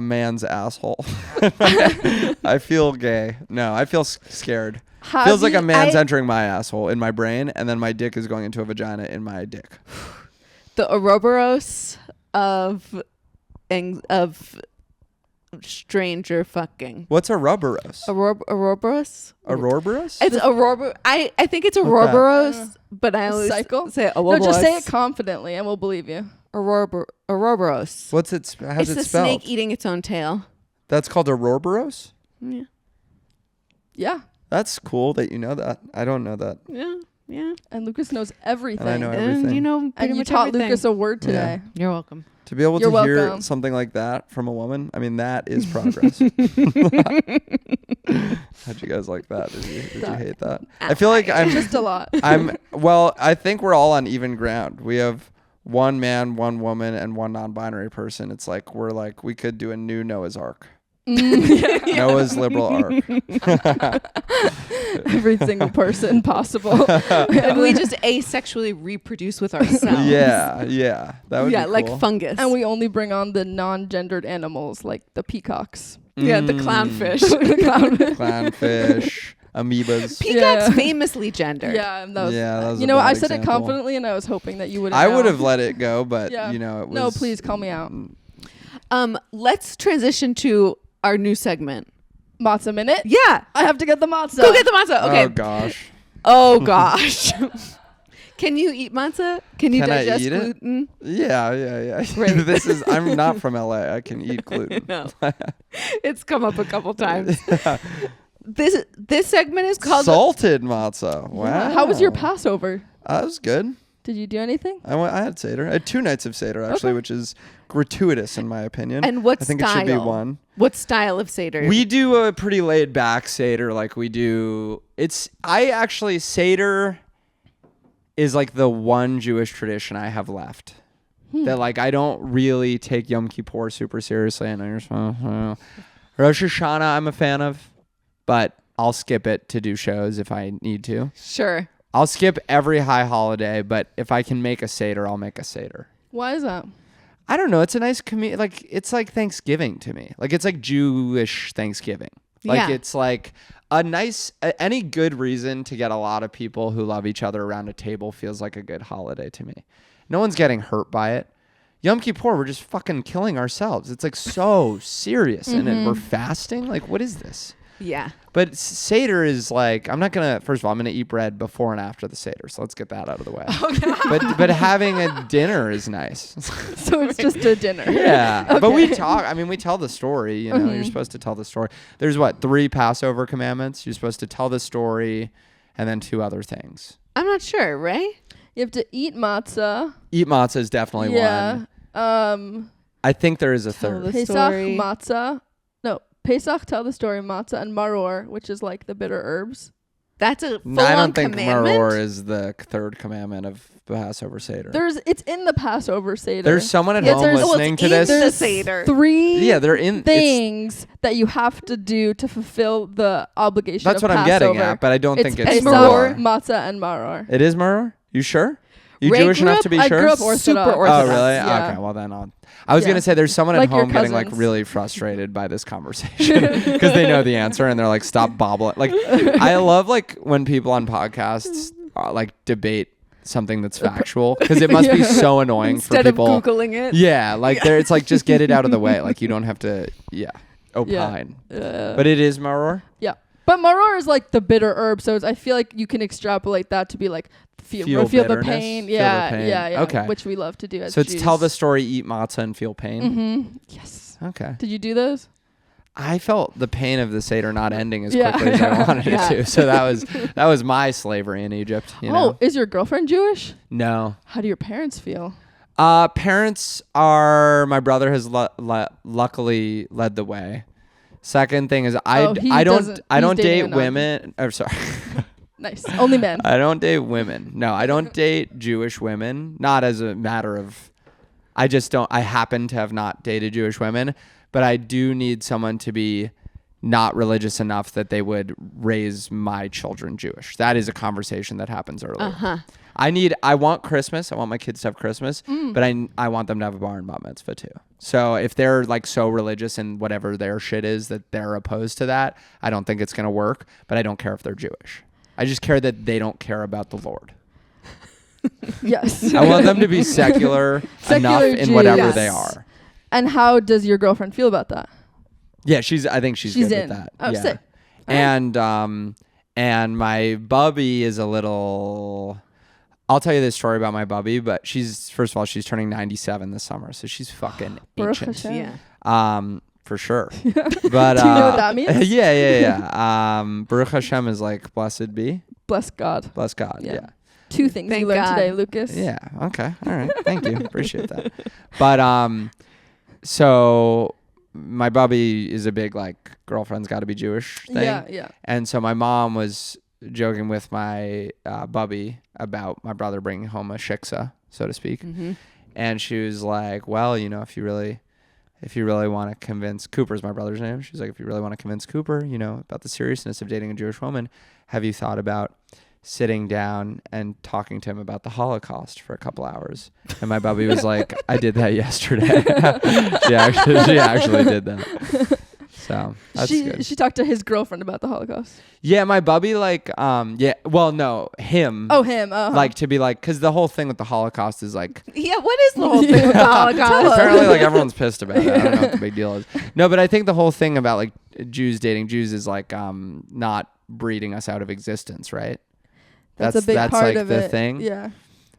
man's asshole. I feel gay. No, I feel scared. Feels like a man's entering my asshole in my brain, and then my dick is going into a vagina in my dick. The Ouroboros of stranger fucking. What's a Ouroboros? Ouroboros? Ouroboros? It's Ouroboros. I think it's Ouroboros, but I always say Ouroboros. No, just say it confidently and we'll believe you. Ouroboros. What's it? How's it's it the spelled? snake eating its own tail. That's called Ouroboros? Yeah. Yeah. That's cool that you know that. I don't know that. Yeah. And Lucas knows everything. And I know everything. And you know pretty and you much taught everything. Lucas a word today. Yeah. You're welcome. To be able You're to hear welcome. something like that from a woman, I mean, that is progress. Did you guys like that? Did you hate that? I feel like I'm Just a lot. Well, I think we're all on even ground. We have one man, one woman, and one non-binary person. It's like we could do a new Noah's Ark. Noah's liberal arc. Every single person possible. And we just asexually reproduce with ourselves. Yeah. That would be like cool. fungus. And we only bring on the non-gendered animals like the peacocks. Yeah, the clownfish. Clownfish. Amoebas. Peacock's famously gendered. Yeah, that was, that was you a know, bad I said example. it confidently, and I was hoping that you would. I would have let it go, but Yeah. it was. No, please call me out. Let's transition to our new segment. Matzah minute. Yeah, I have to get the matzah. go get the matzah. Okay. Oh gosh. Can you eat matzah? Can you digest gluten? Yeah. Right. I'm not from LA. I can eat gluten. No. It's come up a couple times. This segment is called salted matzah. Wow. Yeah. How was your Passover? That was good. Did you do anything? I had Seder. I had 2 nights of Seder actually, which is gratuitous in my opinion. And what I think style? it should be one. What style of Seder? We do a pretty laid back Seder. Like we do. Seder is like the one Jewish tradition I have left. That like I don't really take Yom Kippur super seriously. I know you're supposed to. Rosh Hashanah I'm a fan of, but I'll skip it to do shows if I need to. Sure. I'll skip every high holiday, but if I can make a Seder, I'll make a Seder. Why is that? I don't know. It's a nice like it's like Thanksgiving to me. Like it's like Jewish Thanksgiving. Like it's like a nice any good reason to get a lot of people who love each other around a table feels like a good holiday to me. No one's getting hurt by it. Yom Kippur, we're just fucking killing ourselves. It's like so serious and we're fasting. Like what is this? Yeah. But Seder is like, first of all, I'm going to eat bread before and after the Seder. So let's get that out of the way. But having a dinner is nice. So it's just a dinner. Yeah. Okay. But we tell the story, you're supposed to tell the story. There's 3 Passover commandments. You're supposed to tell the story and then 2 other things. I'm not sure, right? You have to eat matzah. Eat matzah is definitely one. I think there is a third. The Pesach, story. matzah. No, Pesach, tell the story, matzah, and maror, which is like the bitter herbs. That's a full-on I don't think commandment? maror is the third commandment of Passover Seder. It's in the Passover Seder. There's someone at home listening to this. The Seder. 3 they're in things that you have to do to fulfill the obligation. That's of what I'm Passover. getting at, but I don't think it's Pesach, maror. matzah, and maror. It is maror? You sure? You Ray Jewish grew enough up- to be I sure? grew up Orthodox. Super Oh, Orthodox. really? Yeah. Okay, well then I was going to say there's someone at Like your home getting like cousins. really frustrated by this conversation because they know the answer and they're like, stop bobbling. Like, I love like when people on podcasts like debate something that's factual because it must be so annoying Instead for people. of Googling it. Yeah, like there, it's like just get it out of the way. Like you don't have to, opine. But it is maror. Yeah. But maror is like the bitter herb, so I feel like you can extrapolate that to be like feel the bitterness, pain. feel the pain. Yeah. Okay. Which we love to do as So it's Jews. tell the story, eat matzah, and feel pain. Mm-hmm. Yes. Okay. Did you do those? I felt the pain of the Seder not ending as quickly as I wanted it to. So that was my slavery in Egypt. You know? Is your girlfriend Jewish? No. How do your parents feel? Parents are. My brother has luckily led the way. Second thing is I don't date women. Oh, sorry. Nice. Only men. I don't date women. No, I don't date Jewish women. Not as a matter of. I just don't. I happen to have not dated Jewish women, but I do need someone to be not religious enough that they would raise my children Jewish. That is a conversation that happens earlier. I want Christmas. I want my kids to have Christmas, but I want them to have a bar and bat mitzvah too. So if they're like so religious and whatever their shit is that they're opposed to that, I don't think it's going to work, but I don't care if they're Jewish. I just care that they don't care about the Lord. Yes. I want them to be secular enough in Jews. whatever Yes. they are. And how does your girlfriend feel about that? Yeah, I think she's good in. with that. Oh, yeah. sick. And my bubby is a little. I'll tell you this story about my bubby, but first of all, she's turning 97 this summer, so she's fucking Baruch ancient. Hashem. Yeah. For sure. But Do you know what that means? Yeah. Baruch Hashem is like blessed be. Bless God. Bless God. Yeah. Yeah. 2 things Thank you learned God. today, Lucas. Yeah. Okay. All right. Thank you. Appreciate that. But so my bubby is a big like girlfriend's got to be Jewish thing. Yeah. And so my mom was joking with my bubby about my brother bringing home a shiksa, so to speak. Mm-hmm. And she was like, well, you know, if you really want to convince, Cooper's my brother's name. She's like, if you really want to convince Cooper, you know, about the seriousness of dating a Jewish woman, have you thought about sitting down and talking to him about the Holocaust for a couple hours? And my bubby was like, I did that yesterday. she actually did that. So that's good. She talked to his girlfriend about the Holocaust. Yeah, my bubby him. Oh, him. Like to be like, because the whole thing with the Holocaust is like, Yeah, what is the whole thing with the Holocaust? apparently like everyone's pissed about it. I don't know what the big deal is. No, but I think the whole thing about like Jews dating Jews is like not breeding us out of existence, right? That's a big part like of the it. thing. Yeah.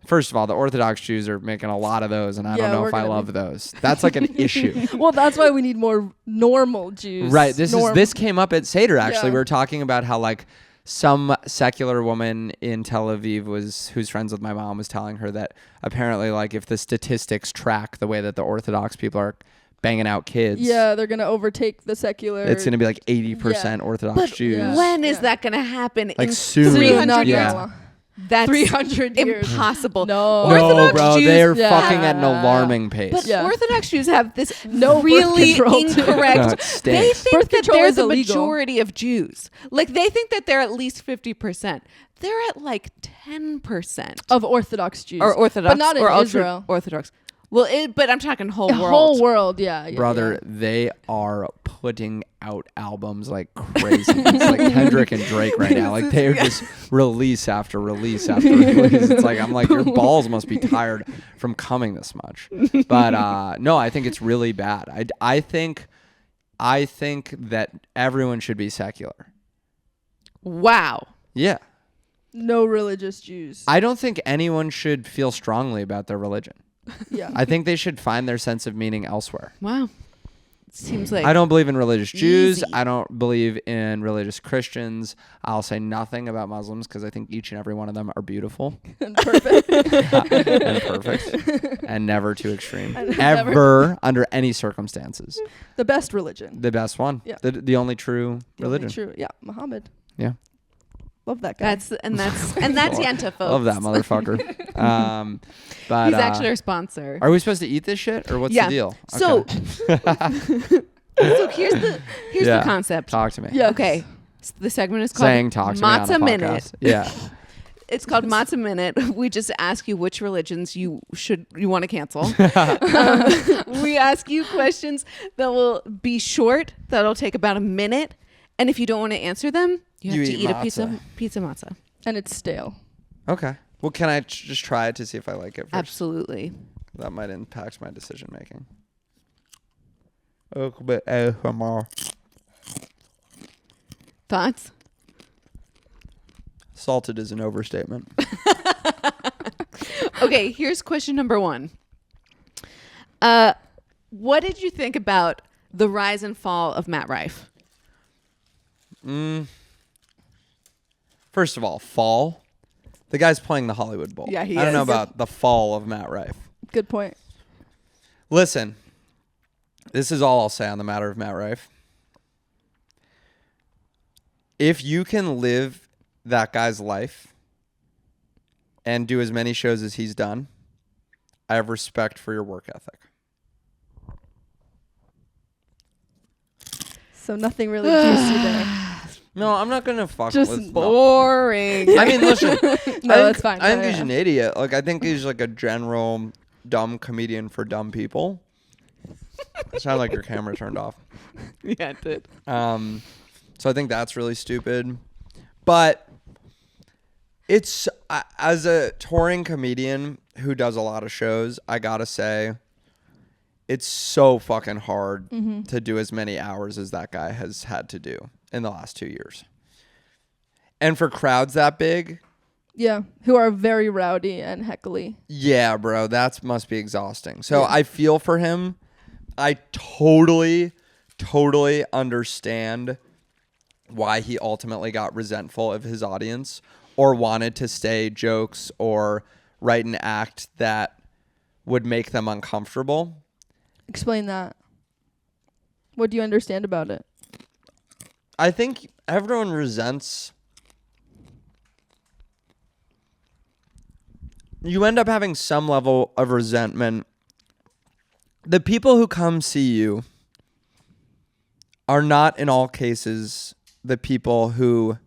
First of all, the Orthodox Jews are making a lot of those, and I don't know if I love those. That's like an issue. Well, that's why we need more normal Jews. Right. This came up at Seder, actually. Yeah. We were talking about how like some secular woman in Tel Aviv who's friends with my mom was telling her that apparently like if the statistics track the way that the Orthodox people are banging out kids. Yeah, they're going to overtake the secular. It's going to be like 80% Orthodox Jews. Yeah. When is that going to happen? Like in soon. 300 Not years? now. That's 300 years. impossible. No. Orthodox bro, Jews, they are yeah. fucking at an alarming pace. But Yeah. Orthodox Jews have this No really birth control, too. incorrect. No, it They stinks. think Birth that control they're is the illegal. majority of Jews. Like they think that they're at least 50%. They're at like 10% Of Orthodox Jews. or Orthodox, But not in or Israel. Orthodox. Well, but I'm talking whole world. Whole world, yeah. Brother, they are putting out albums like crazy. It's like Kendrick and Drake right now. Like they're just release after release after release. It's like I'm like your balls must be tired from coming this much. But no, I think it's really bad. I think that everyone should be secular. Wow. Yeah. No religious Jews. I don't think anyone should feel strongly about their religion. Yeah. I think they should find their sense of meaning elsewhere. Wow. Seems like I don't believe in religious Jews. Easy. I don't believe in religious Christians. I'll say nothing about Muslims because I think each and every one of them are beautiful And perfect. and perfect and never too extreme. Ever under any circumstances. The best religion. The best one. Yeah. The only true The only religion. True. Yeah. Muhammad. Yeah. Love that guy. that's Yenta, folks. Love that motherfucker. But He's actually our sponsor. are we supposed to eat this shit or what's Yeah. the deal? So, Okay. so here's the Yeah. concept. Talk to me. Yeah. Okay. The segment is called Saying talk to me on a Matzah podcast. Minute. Yeah. It's called Matzah Minute. We just ask you which religions you want to cancel. We ask you questions that will be short, that'll take about a minute, and if you don't want to answer them, you have to eat a pizza matzah. And it's stale. Okay. Well, can I just try it to see if I like it first? Absolutely. That might impact my decision making. Okay. Thoughts? Salted is an overstatement. Okay, here's question number 1. What did you think about the rise and fall of Matt Rife? First of all, fall. The guy's playing the Hollywood Bowl. Yeah, he I don't know is. about the fall of Matt Rife. Good point. Listen, this is all I'll say on the matter of Matt Rife. If you can live that guy's life and do as many shows as he's done, I have respect for your work ethic. So nothing really juicy there. No, I'm not gonna fuck Just with Boring. I mean, listen. No, that's fine. I think Yeah, he's yeah. an idiot. Like, I think he's like a general dumb comedian for dumb people. It sounded like your camera turned off. Yeah, it did. So I think that's really stupid. But it's as a touring comedian who does a lot of shows, I gotta say, it's so fucking hard to do as many hours as that guy has had to do in the last 2 years. And for crowds that big, Yeah. Who are very rowdy and heckly. yeah, bro, that must be exhausting. So I feel for him. I totally understand why he ultimately got resentful of his audience or wanted to say jokes or write an act that would make them uncomfortable. Explain that. What do you understand about it? I think everyone resents. You end up having some level of resentment. The people who come see you are not in all cases the people who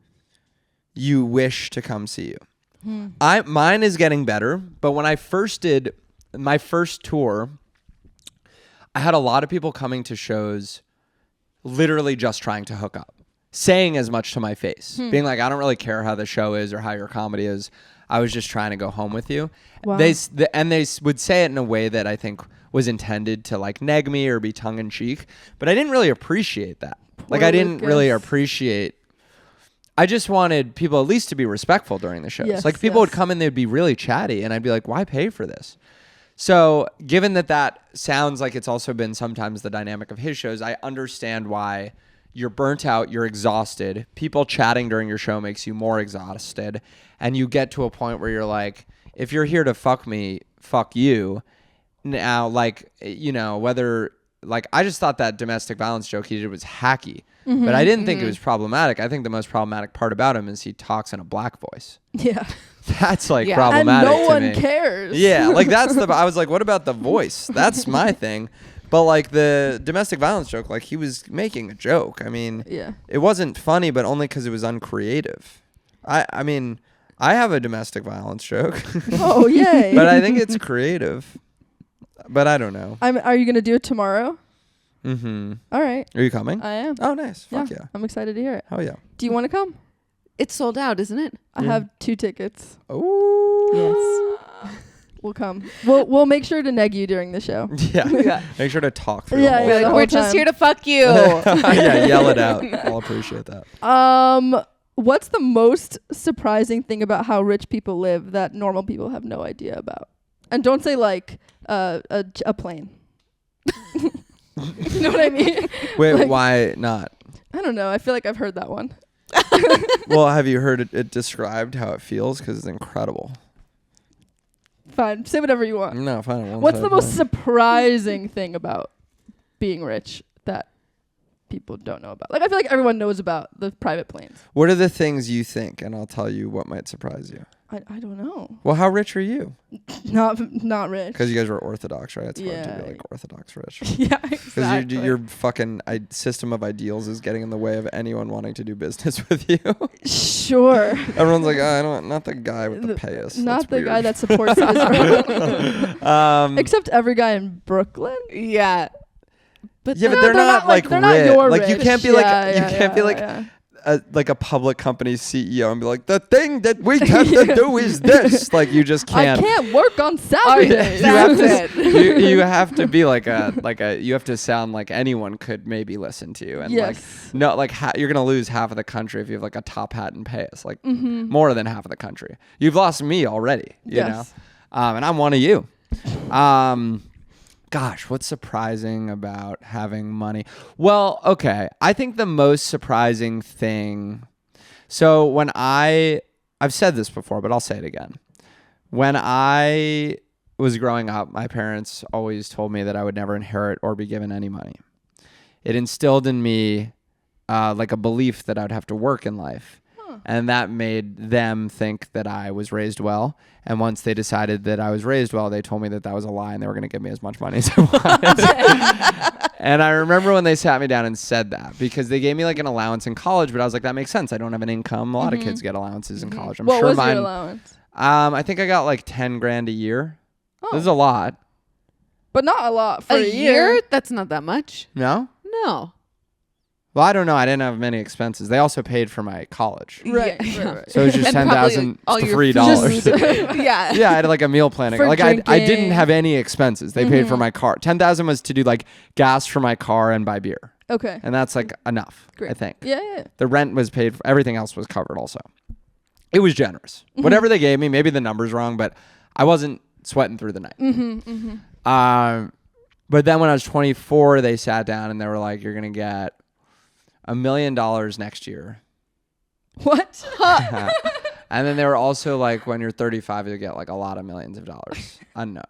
you wish to come see you. Mine is getting better, but when I first did my first tour, I had a lot of people coming to shows literally just trying to hook up, saying as much to my face, being like, I don't really care how the show is or how your comedy is. I was just trying to go home with you. Wow. They would say it in a way that I think was intended to like neg me or be tongue in cheek, but I didn't really appreciate that. Poor I didn't Lucas. really appreciate. I just wanted people at least to be respectful during the shows. Yes, like people would come in, they'd be really chatty, and I'd be like, why pay for this? So given that sounds like it's also been sometimes the dynamic of his shows, I understand why you're burnt out, you're exhausted. People chatting during your show makes you more exhausted. And you get to a point where you're like, if you're here to fuck me, fuck you. Now, like, you know, whether, like, I just thought that domestic violence joke he did was hacky. But I didn't think it was problematic. I think the most problematic part about him is he talks in a black voice. Yeah. That's like Yeah. problematic And no to one me. cares. Yeah, like that's I was like, what about the voice? That's my thing. But like the domestic violence joke, like he was making a joke. I mean, Yeah. it wasn't funny, but only because it was uncreative. I mean, I have a domestic violence joke, Oh, yay. but I think it's creative. But I don't know. Are you going to do it tomorrow? Mm-hmm. All right. Are you coming? I am. Oh, nice. Fuck yeah. I'm excited to hear it. Hell yeah. Do you want to come? It's sold out, isn't it? I have 2 tickets. Oh. Yes. We'll come. We'll make sure to neg you during the show. Yeah. Yeah. Make sure to talk through Yeah, the yeah, whole the whole We're just time. here to fuck you. yeah, yell it out. I'll appreciate that. What's the most surprising thing about how rich people live that normal people have no idea about? And don't say like a plane. You know what I mean? Wait, Like- why not? I don't know. I feel like I've heard that one. Well, have you heard it described how it feels? Because it's incredible. Fine. Say whatever you want. No, fine. I won't What's say the it, most fine. surprising thing about being rich that people don't know about? Like, I feel like everyone knows about the private planes. What are the things you think? And I'll tell you what might surprise you. I don't know. Well, how rich are you? Not rich. Because you guys were Orthodox, right? It's hard to Yeah. be like Orthodox rich. Yeah, Because exactly. your fucking system of ideals is getting in the way of anyone wanting to do business with you. Sure. Everyone's like, I don't, not the guy with the payas. Not That's the guy weird. that supports Israel. Except every guy in Brooklyn. Yeah. But yeah, but No, they're not like they're rich. not your Like you rich. can't be like Yeah. a public company CEO and be like, the thing that we have to do is this. Like you just can't. I can't work on Saturdays. You have That's to. You have to be like a. You have to sound like anyone could maybe listen to you, and Yes. like no, like you're gonna lose half of the country if you have like a top hat and payas, like more than half of the country. You've lost me already, you Yes. know, and I'm one of you. Gosh, what's surprising about having money? Well, okay. I think the most surprising thing. So when I've said this before, but I'll say it again. When I was growing up, my parents always told me that I would never inherit or be given any money. It instilled in me like a belief that I'd have to work in life. And that made them think that I was raised well. And once they decided that I was raised well, they told me that was a lie and they were going to give me as much money as I wanted. And I remember when they sat me down and said that, because they gave me like an allowance in college, but I was like, that makes sense. I don't have an income. A lot of kids get allowances in college. I'm What sure was mine. your allowance? I think I got like 10 grand a year. Oh. This is a lot. But not a lot for a year? That's not that much. No? No. Well, I don't know. I didn't have many expenses. They also paid for my college. Right, Yeah. right, right. So it was just And probably $10,000 all to your $3. Yeah. Yeah, I had like a meal plan. For Like I didn't drinking. have any expenses. They paid for my car. 10,000 was to do like gas for my car and buy beer. Okay. And that's like enough, Great. I think. Yeah. The rent was paid for. Everything else was covered also. It was generous. Whatever they gave me, maybe the number's wrong, but I wasn't sweating through the night. But then when I was 24, they sat down and they were like, you're going to get $1 million next year. What? And then they were also like, when you're 35, you'll get like a lot of millions of dollars. Unknown.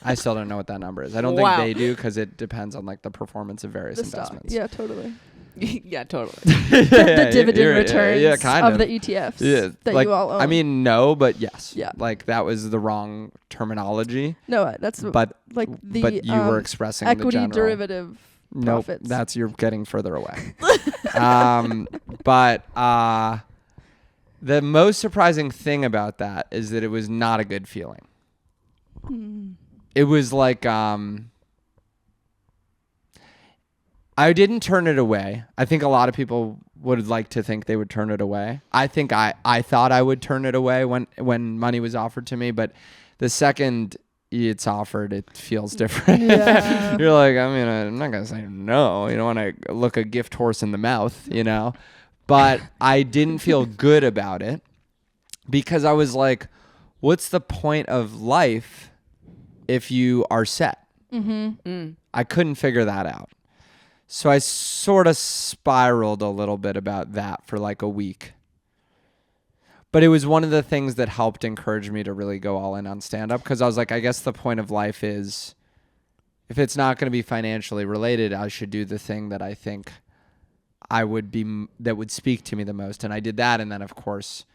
I still don't know what that number is. I don't think they do because it depends on like the performance of various investments. Yeah, totally. Yeah, totally. The dividend returns kind of the ETFs that like, you all own. I mean, no, but yes. Yeah. Like that was the wrong terminology. No, that's but like the but you were expressing equity the general derivative profits. That's you're getting further away. But the most surprising thing about that is that it was not a good feeling. It was like I didn't turn it away. I think a lot of people would like to think they would turn it away. I think I thought I would turn it away when money was offered to me, but the second it's offered, it feels different. Yeah. You're like, I mean, I'm not going to say no. You don't want to look a gift horse in the mouth, you know? But I didn't feel good about it because I was like, what's the point of life if you are set? I couldn't figure that out. So I sort of spiraled a little bit about that for like a week. But it was one of the things that helped encourage me to really go all in on stand-up because I was like, I guess the point of life is if it's not going to be financially related, I should do the thing that I think that would speak to me the most. And I did that. And then, of course,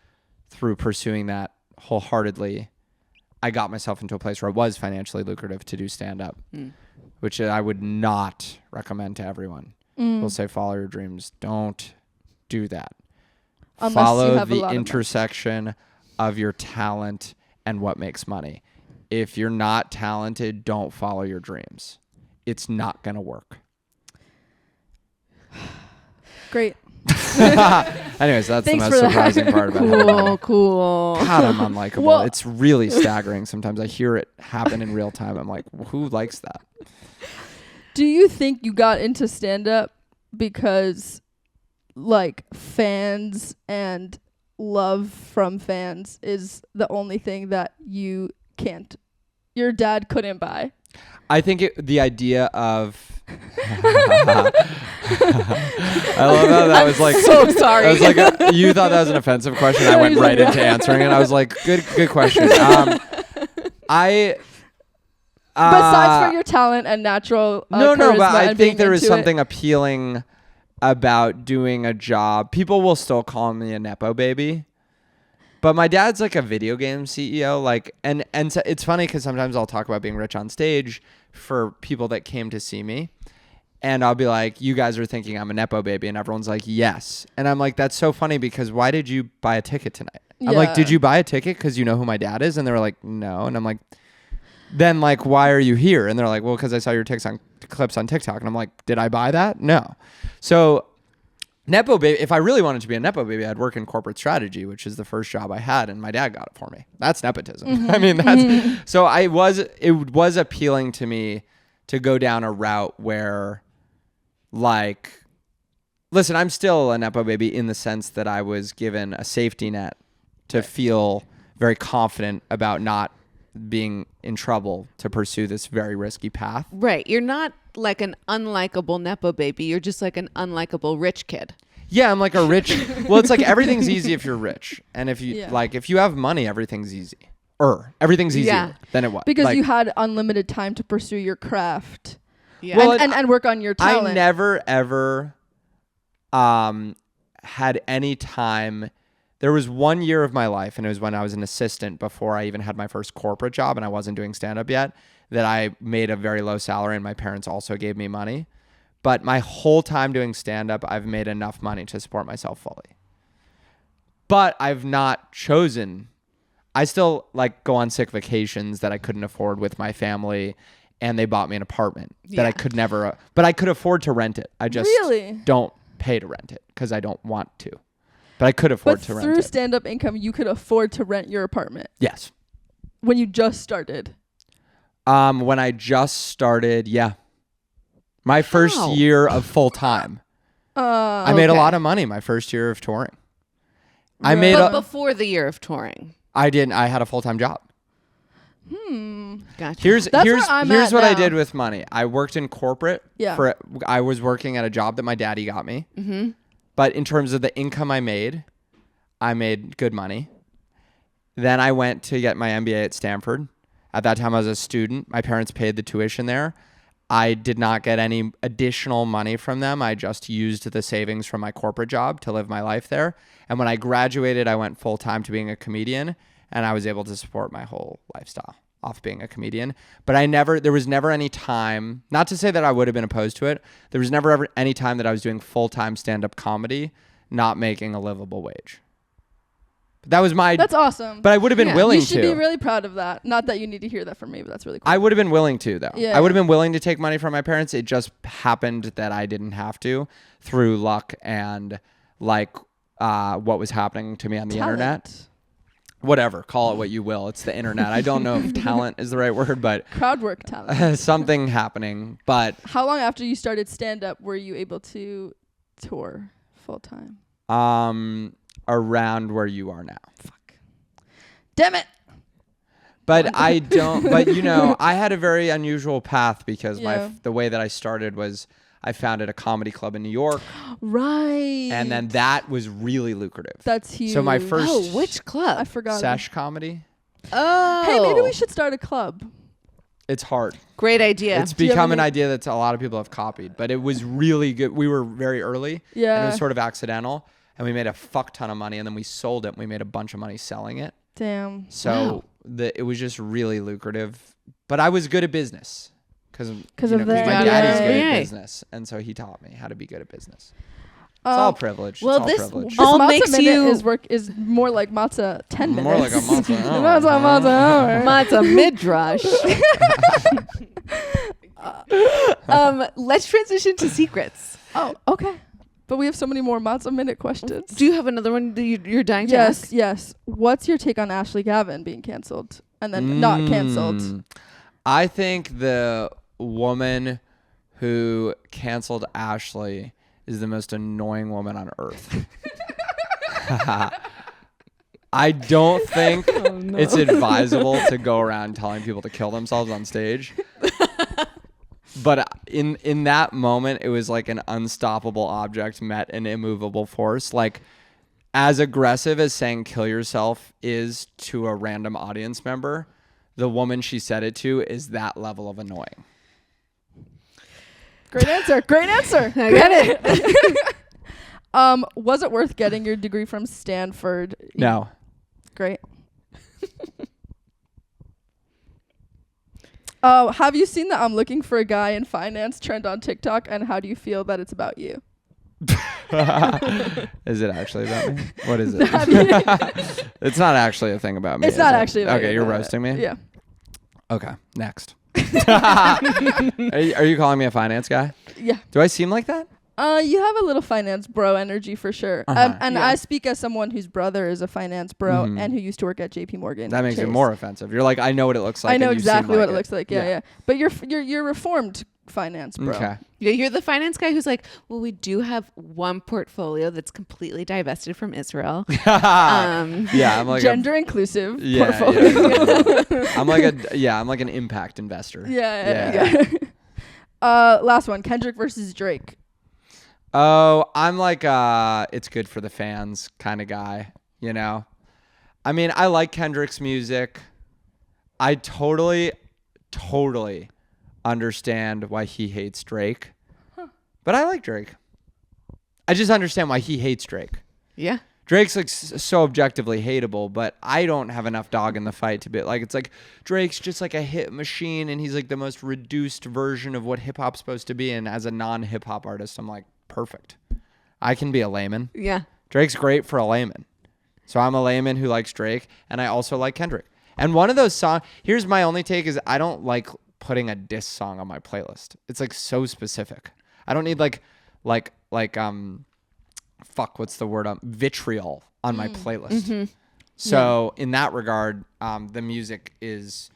through pursuing that wholeheartedly, I got myself into a place where it was financially lucrative to do stand-up. Which I would not recommend to everyone. We'll say follow your dreams. Don't do that. Unless follow you have a the lot of intersection of your talent and what makes money. If you're not talented, don't follow your dreams. It's not going to work. Great. Anyways, that's Thanks the for most that. surprising part about it. Cool. God, I'm unlikable. Well- It's really staggering. Sometimes I hear it happen in real time. I'm like, who likes that? Do you think you got into stand-up because like fans and love from fans is the only thing that your dad couldn't buy? I think the idea of I love how that was like So sorry. I was like you thought that was an offensive question. I went right into answering it. I was like, good question. Besides for your talent and natural no, but I think there is is something appealing about doing a job. People will still call me a Nepo baby. But my dad's like a video game CEO, like, and so it's funny because sometimes I'll talk about being rich on stage for people that came to see me, and I'll be like, "You guys are thinking I'm a Nepo baby," and everyone's like, "Yes," and I'm like, "That's so funny because why did you buy a ticket tonight?" I'm like, "Did you buy a ticket because you know who my dad is?" And they were like, "No," and I'm like, "Then like, why are you here?" And they're like, "Well, because I saw your clips on TikTok," and I'm like, "Did I buy that? No," so. Nepo baby, if I really wanted to be a Nepo baby, I'd work in corporate strategy, which is the first job I had, and my dad got it for me. That's nepotism. I mean, so it was appealing to me to go down a route where, like, listen, I'm still a Nepo baby in the sense that I was given a safety net to feel very confident about not being in trouble to pursue this very risky path. Right. You're not like an unlikable Nepo baby. You're just like an unlikable rich kid. Yeah, I'm like a rich. Well, it's like everything's easy if you're rich, and if you Yeah. if you have money, everything's easy. Everything's easier than it was because you had unlimited time to pursue your craft. Yeah. Well, and work on your talent. I never ever had any time. There was 1 year of my life, and it was when I was an assistant before I even had my first corporate job, and I wasn't doing stand-up yet, that I made a very low salary, and my parents also gave me money. But my whole time doing stand-up, I've made enough money to support myself fully. But I've not chosen. I still like go on sick vacations that I couldn't afford with my family, and they bought me an apartment that I could never, but I could afford to rent it. I just don't pay to rent it because I don't want to. But I could afford to rent it. But through stand-up income, you could afford to rent your apartment. Yes. When you just started. When I just started, yeah. My first year of full time. I made a lot of money my first year of touring. Right. But before the year of touring. I didn't. I had a full-time job. Gotcha. Here's where I'm what at I now. did with money. I worked in corporate. Yeah. I was working at a job that my daddy got me. Mm-hmm. But in terms of the income I made good money. Then I went to get my MBA at Stanford. At that time, I was a student. My parents paid the tuition there. I did not get any additional money from them. I just used the savings from my corporate job to live my life there. And when I graduated, I went full time to being a comedian, and I was able to support my whole lifestyle off being a comedian. But there was never any time, not to say that I would have been opposed to it. There was never ever any time that I was doing full-time stand-up comedy, not making a livable wage. That was That's awesome. But I would have been willing to. You should be really proud of that. Not that you need to hear that from me, but that's really cool. I would have been willing to, though. Yeah. I would have been willing to take money from my parents. It just happened that I didn't have to through luck and like what was happening to me on the internet. Whatever, call it what you will. It's the internet. I don't know if talent is the right word, but crowd work talent. Something happening. But how long after you started stand up were you able to tour full time? Around where you are now. Fuck. Damn it. But I don't. But I had a very unusual path because the way that I started was I founded a comedy club in New York. Right. And then that was really lucrative. That's huge. So my first which club? I forgot. Sesh comedy. Oh. Hey, maybe we should start a club. It's hard. Great idea. It's become an idea that a lot of people have copied, but it was really good. We were very early. Yeah. And it was sort of accidental. And we made a fuck ton of money, and then we sold it, and we made a bunch of money selling it. Damn. So it was just really lucrative. But I was good at business because my daddy's good at business, and so he taught me how to be good at business. It's all privilege. Well, it's all privilege. This all matzah makes minute is more like matzah 10 minutes. More like a matzah hour. matzah hour. Matzah midrash. Let's transition to secrets. Oh, okay. But we have so many more matzah minute questions. Do you have another one that you're dying to ask? Yes. What's your take on Ashley Gavin being canceled and then not canceled? I think the woman who canceled Ashley is the most annoying woman on earth. I don't think it's advisable to go around telling people to kill themselves on stage. But in that moment, it was like an unstoppable object met an immovable force. Like, as aggressive as saying kill yourself is to a random audience member, the woman she said it to is that level of annoying. Great answer. Great answer. I get it. Was it worth getting your degree from Stanford? No. Great. Have you seen the I'm looking for a guy in finance trend on TikTok, and how do you feel that it's about you? Is it actually about me? What is it? It's not actually a thing about me. It's not actually about you. Okay, you're roasting me? Yeah. Okay, next. Are you calling me a finance guy? Yeah. Do I seem like that? You have a little finance bro energy for sure. And I speak as someone whose brother is a finance bro and who used to work at JP Morgan. That makes it more offensive. You're like, I know what it looks like. I know exactly what it looks like. Yeah. But you're reformed finance bro. Okay. Yeah, you're the finance guy who's like, well, we do have one portfolio that's completely divested from Israel. Yeah, I'm like gender inclusive portfolio. Yeah. I'm like an impact investor. Yeah. Last one, Kendrick versus Drake. Oh, I'm like it's good for the fans kind of guy, I mean, I like Kendrick's music. I totally understand why he hates Drake. But I like Drake. I just understand why he hates Drake. Yeah. Drake's like so objectively hateable, but I don't have enough dog in the fight to be like, it's like Drake's just like a hit machine and he's like the most reduced version of what hip hop's supposed to be. And as a non-hip hop artist, I'm like, perfect. I can be a layman. Yeah. Drake's great for a layman. So I'm a layman who likes Drake, and I also like Kendrick. And one of those songs, here's my only take, is I don't like putting a diss song on my playlist. It's like so specific. I don't need what's the word? Vitriol on my playlist. Mm-hmm. So in that regard, the music is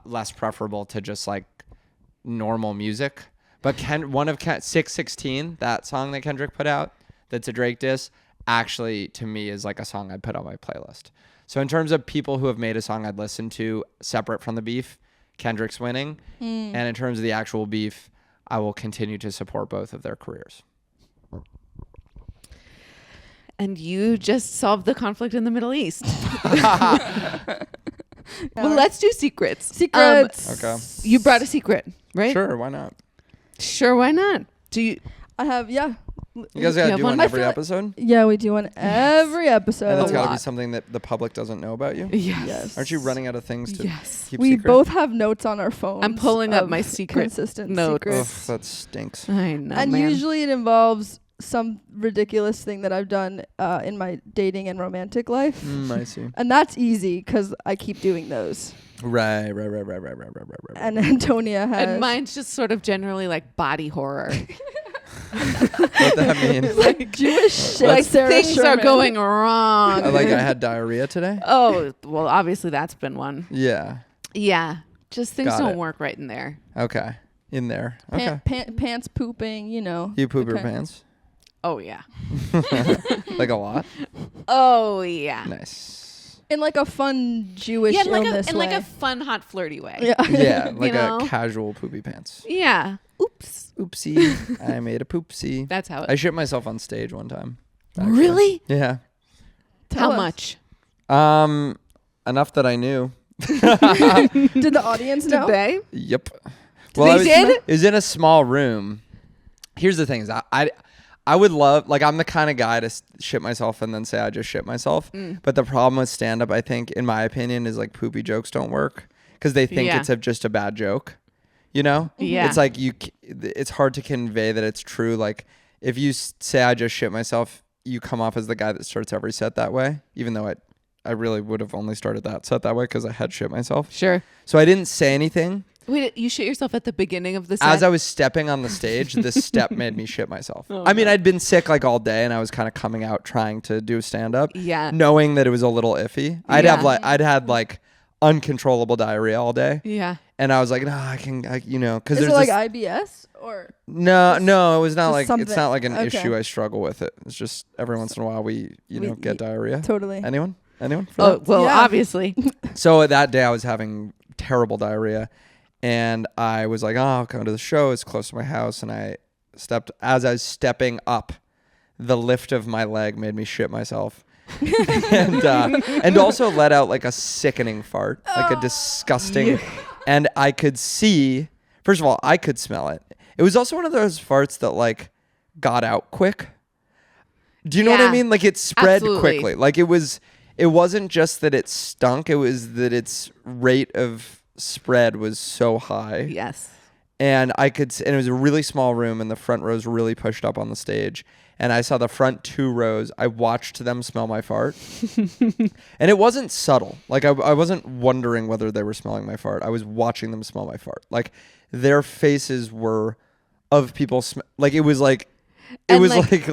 less preferable to just like normal music. But 616, that song that Kendrick put out, that's a Drake diss, actually to me is like a song I'd put on my playlist. So in terms of people who have made a song I'd listen to separate from the beef, Kendrick's winning. And in terms of the actual beef, I will continue to support both of their careers. And you just solved the conflict in the Middle East. Well, let's do secrets. Secrets. Okay. You brought a secret, right? Sure, why not? Sure, why not? Do you? I have, yeah. You guys gotta have do one? one I every feel like- episode? Yeah, we do one every episode. And it's a gotta be lot. something that the public doesn't know about you? Yes. Aren't you running out of things to Yes. keep We secret? both have notes on our phones. I'm pulling up of my secret consistent notes. secrets. Ugh, that stinks. I know, And man. usually it involves some ridiculous thing that I've done in my dating and romantic life. I see. And that's easy because I keep doing those. Right. And Antonia has. And mine's just sort of generally like body horror. What that means? like Jewish shit. Like Sarah things are Sherman. going wrong. I had diarrhea today. Oh, well, obviously that's been one. Yeah. Yeah. Just things Got don't it. work right in there. Okay. In there. Okay. Pants pooping, you know. You poop your Okay. pants? Oh, yeah. Like a lot? Oh, yeah. Nice. In like a fun Jewish Yeah, like illness in way. like a fun, hot, flirty way. Yeah. Yeah, like know? a casual poopy pants. Yeah. Oops. Oopsie. I made a poopsie. That's how I it. shit myself on stage one time. actually. Really? Yeah. Tell How us. much? Enough that I knew. Did the audience know? Did they? Yep. They did? It was in a small room. Here's the thing: is I would love, like, I'm the kind of guy to shit myself and then say I just shit myself. But the problem with stand up, I think, in my opinion, is like poopy jokes don't work because they think Yeah. it's just a bad joke. You know? Yeah. It's like it's hard to convey that it's true. Like if you say I just shit myself, you come off as the guy that starts every set that way, even though I really would have only started that set that way because I had shit myself. Sure. So I didn't say anything. Wait, you shit yourself at the beginning of the set? As I was stepping on the stage, this step made me shit myself. I mean, I'd been sick like all day and I was kind of coming out trying to do stand up. Yeah. Knowing that it was a little iffy. I'd had like uncontrollable diarrhea all day. Yeah. And I was like, no, because Is there's it like this, IBS or? no, it was not just like, it's something? not like an Okay. issue I struggle with it. It's just every once in a while we get diarrhea. Totally. Anyone for Oh, that? well, Yeah. obviously. So that day I was having terrible diarrhea and I was like, oh, I'll come to the show. It's close to my house. And as I was stepping up, the lift of my leg made me shit myself. and also let out like a sickening fart, like a disgusting, and I could see, first of all, I could smell it. It was also one of those farts that like got out quick. Do you know what I Yeah. mean? Like it spread Absolutely. quickly. Like it wasn't just that it stunk. It was that its rate of spread was so high. Yes. And and it was a really small room and the front rows really pushed up on the stage. And I saw the front 2 rows. I watched them smell my fart. And it wasn't subtle. Like I wasn't wondering whether they were smelling my fart. I was watching them smell my fart. Like their faces were of people like it was like it And was like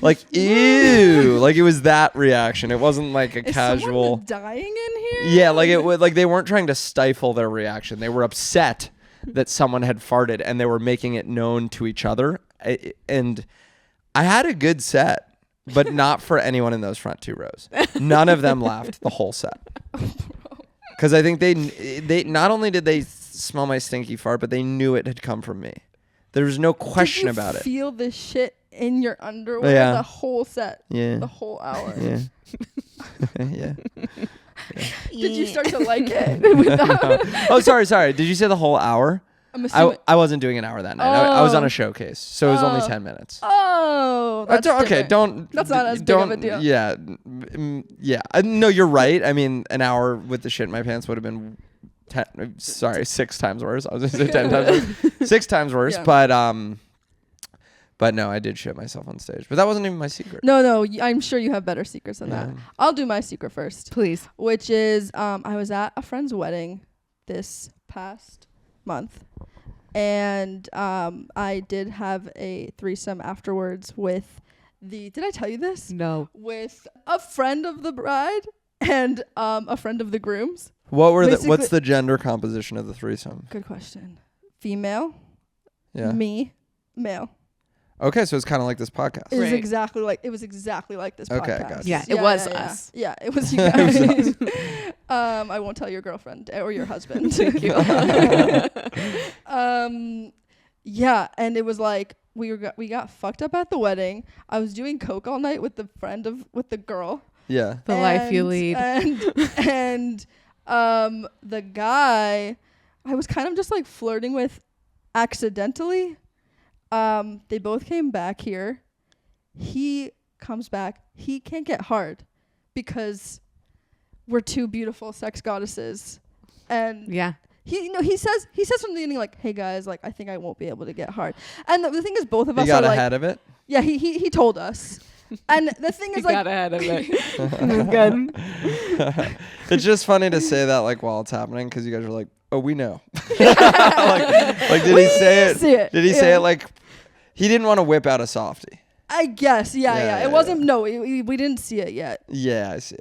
like ew. Like it was that reaction. It wasn't like a Is casual someone dying in here? yeah, like it was like they weren't trying to stifle their reaction. They were upset that someone had farted and they were making it known to each other. And I had a good set, but not for anyone in those front 2 rows. None of them laughed the whole set. Because I think they not only did they smell my stinky fart, but they knew it had come from me. There was no question Did you about it. feel the shit in your underwear Yeah. the whole set? Yeah. The whole hour. Yeah. Yeah. Did you start to like it? Without, Oh, sorry. Did you say the whole hour? I'm assuming. I wasn't doing an hour that night. I was on Oh. a showcase, so it was only Oh. 10 minutes. Oh, that's okay. different. That's not as big of a deal. Yeah, yeah. No, you're right. I mean, an hour with the shit in my pants would have been 6 times worse. I was gonna say 10 times worse. 6 times worse. Yeah. But no, I did shit myself on stage. But that wasn't even my secret. No, I'm sure you have better secrets than that. Yeah. I'll do my secret first, Please. which is I was at a friend's wedding this past month, and I did have a threesome afterwards with did I tell you this? No. With a friend of the bride and a friend of the groom's. What's Basically- the gender composition of the threesome? Good question. Female, Yeah. me, male. Okay, so it's kind of like this podcast. It was Right. exactly like this Okay, podcast. gotcha. Yeah, it was us. Yeah, it was you It was guys. I won't tell your girlfriend or your husband. Thank you. Yeah, and it was like we got fucked up at the wedding. I was doing coke all night with the girl. Yeah. The life you lead. And The guy I was kind of just like flirting with accidentally. They both came back here. He comes back. He can't get hard because we're two beautiful sex goddesses. And Yeah. he says from the beginning, like, hey guys, like, I think I won't be able to get hard. And the thing is, both of us got are like, ahead of it. Yeah, he told us. And the thing is, like, got ahead of it. Good. It's just funny to say that like while it's happening because you guys are like, oh, we know. like did he say it? See it. Did he say it like he didn't want to whip out a softie? I guess, yeah. Yeah, It wasn't. No, we didn't see it yet. Yeah, I see.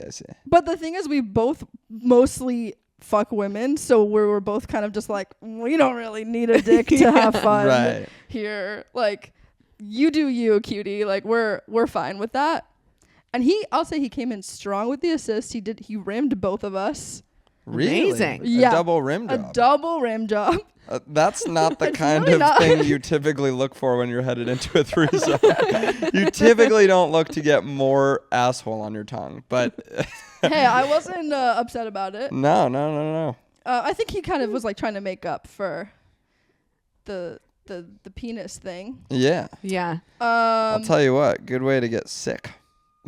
But the thing is, we both mostly fuck women, so we were both kind of just like, we don't really need a dick to have fun Right. here. Like, you do you, cutie. Like, we're fine with that. And I'll say he came in strong with the assist. He rimmed both of us. Really? Amazing. Yeah. A double rim job. A double rim job. That's not the It's kind really of not. thing you typically look for when you're headed into a threesome. You typically don't look to get more asshole on your tongue, but Hey, I wasn't upset about it. no. I think he kind of was like trying to make up for the penis thing. Yeah. Yeah. I'll tell you what, good way to get sick.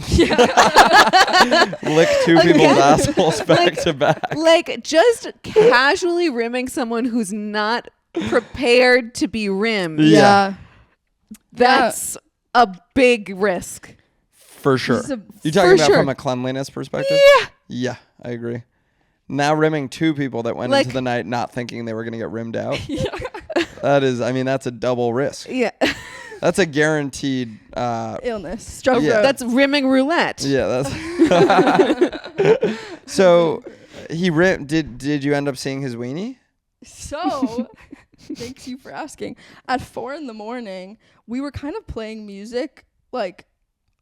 Yeah. Lick two people's assholes back to back. Like just casually rimming someone who's not prepared to be rimmed. Yeah. That's a big risk. For sure. It's a- You talking for about sure. from a cleanliness perspective? Yeah. Yeah, I agree. Now rimming two people that went Like- into the night not thinking they were going to get rimmed out. Yeah. That's a double risk. Yeah. That's a guaranteed Illness. Stroke. Yeah. That's rimming roulette. Yeah, that's So he rimmed. Did you end up seeing his weenie? So, thanks you for asking. At 4 a.m, we were kind of playing music. Like,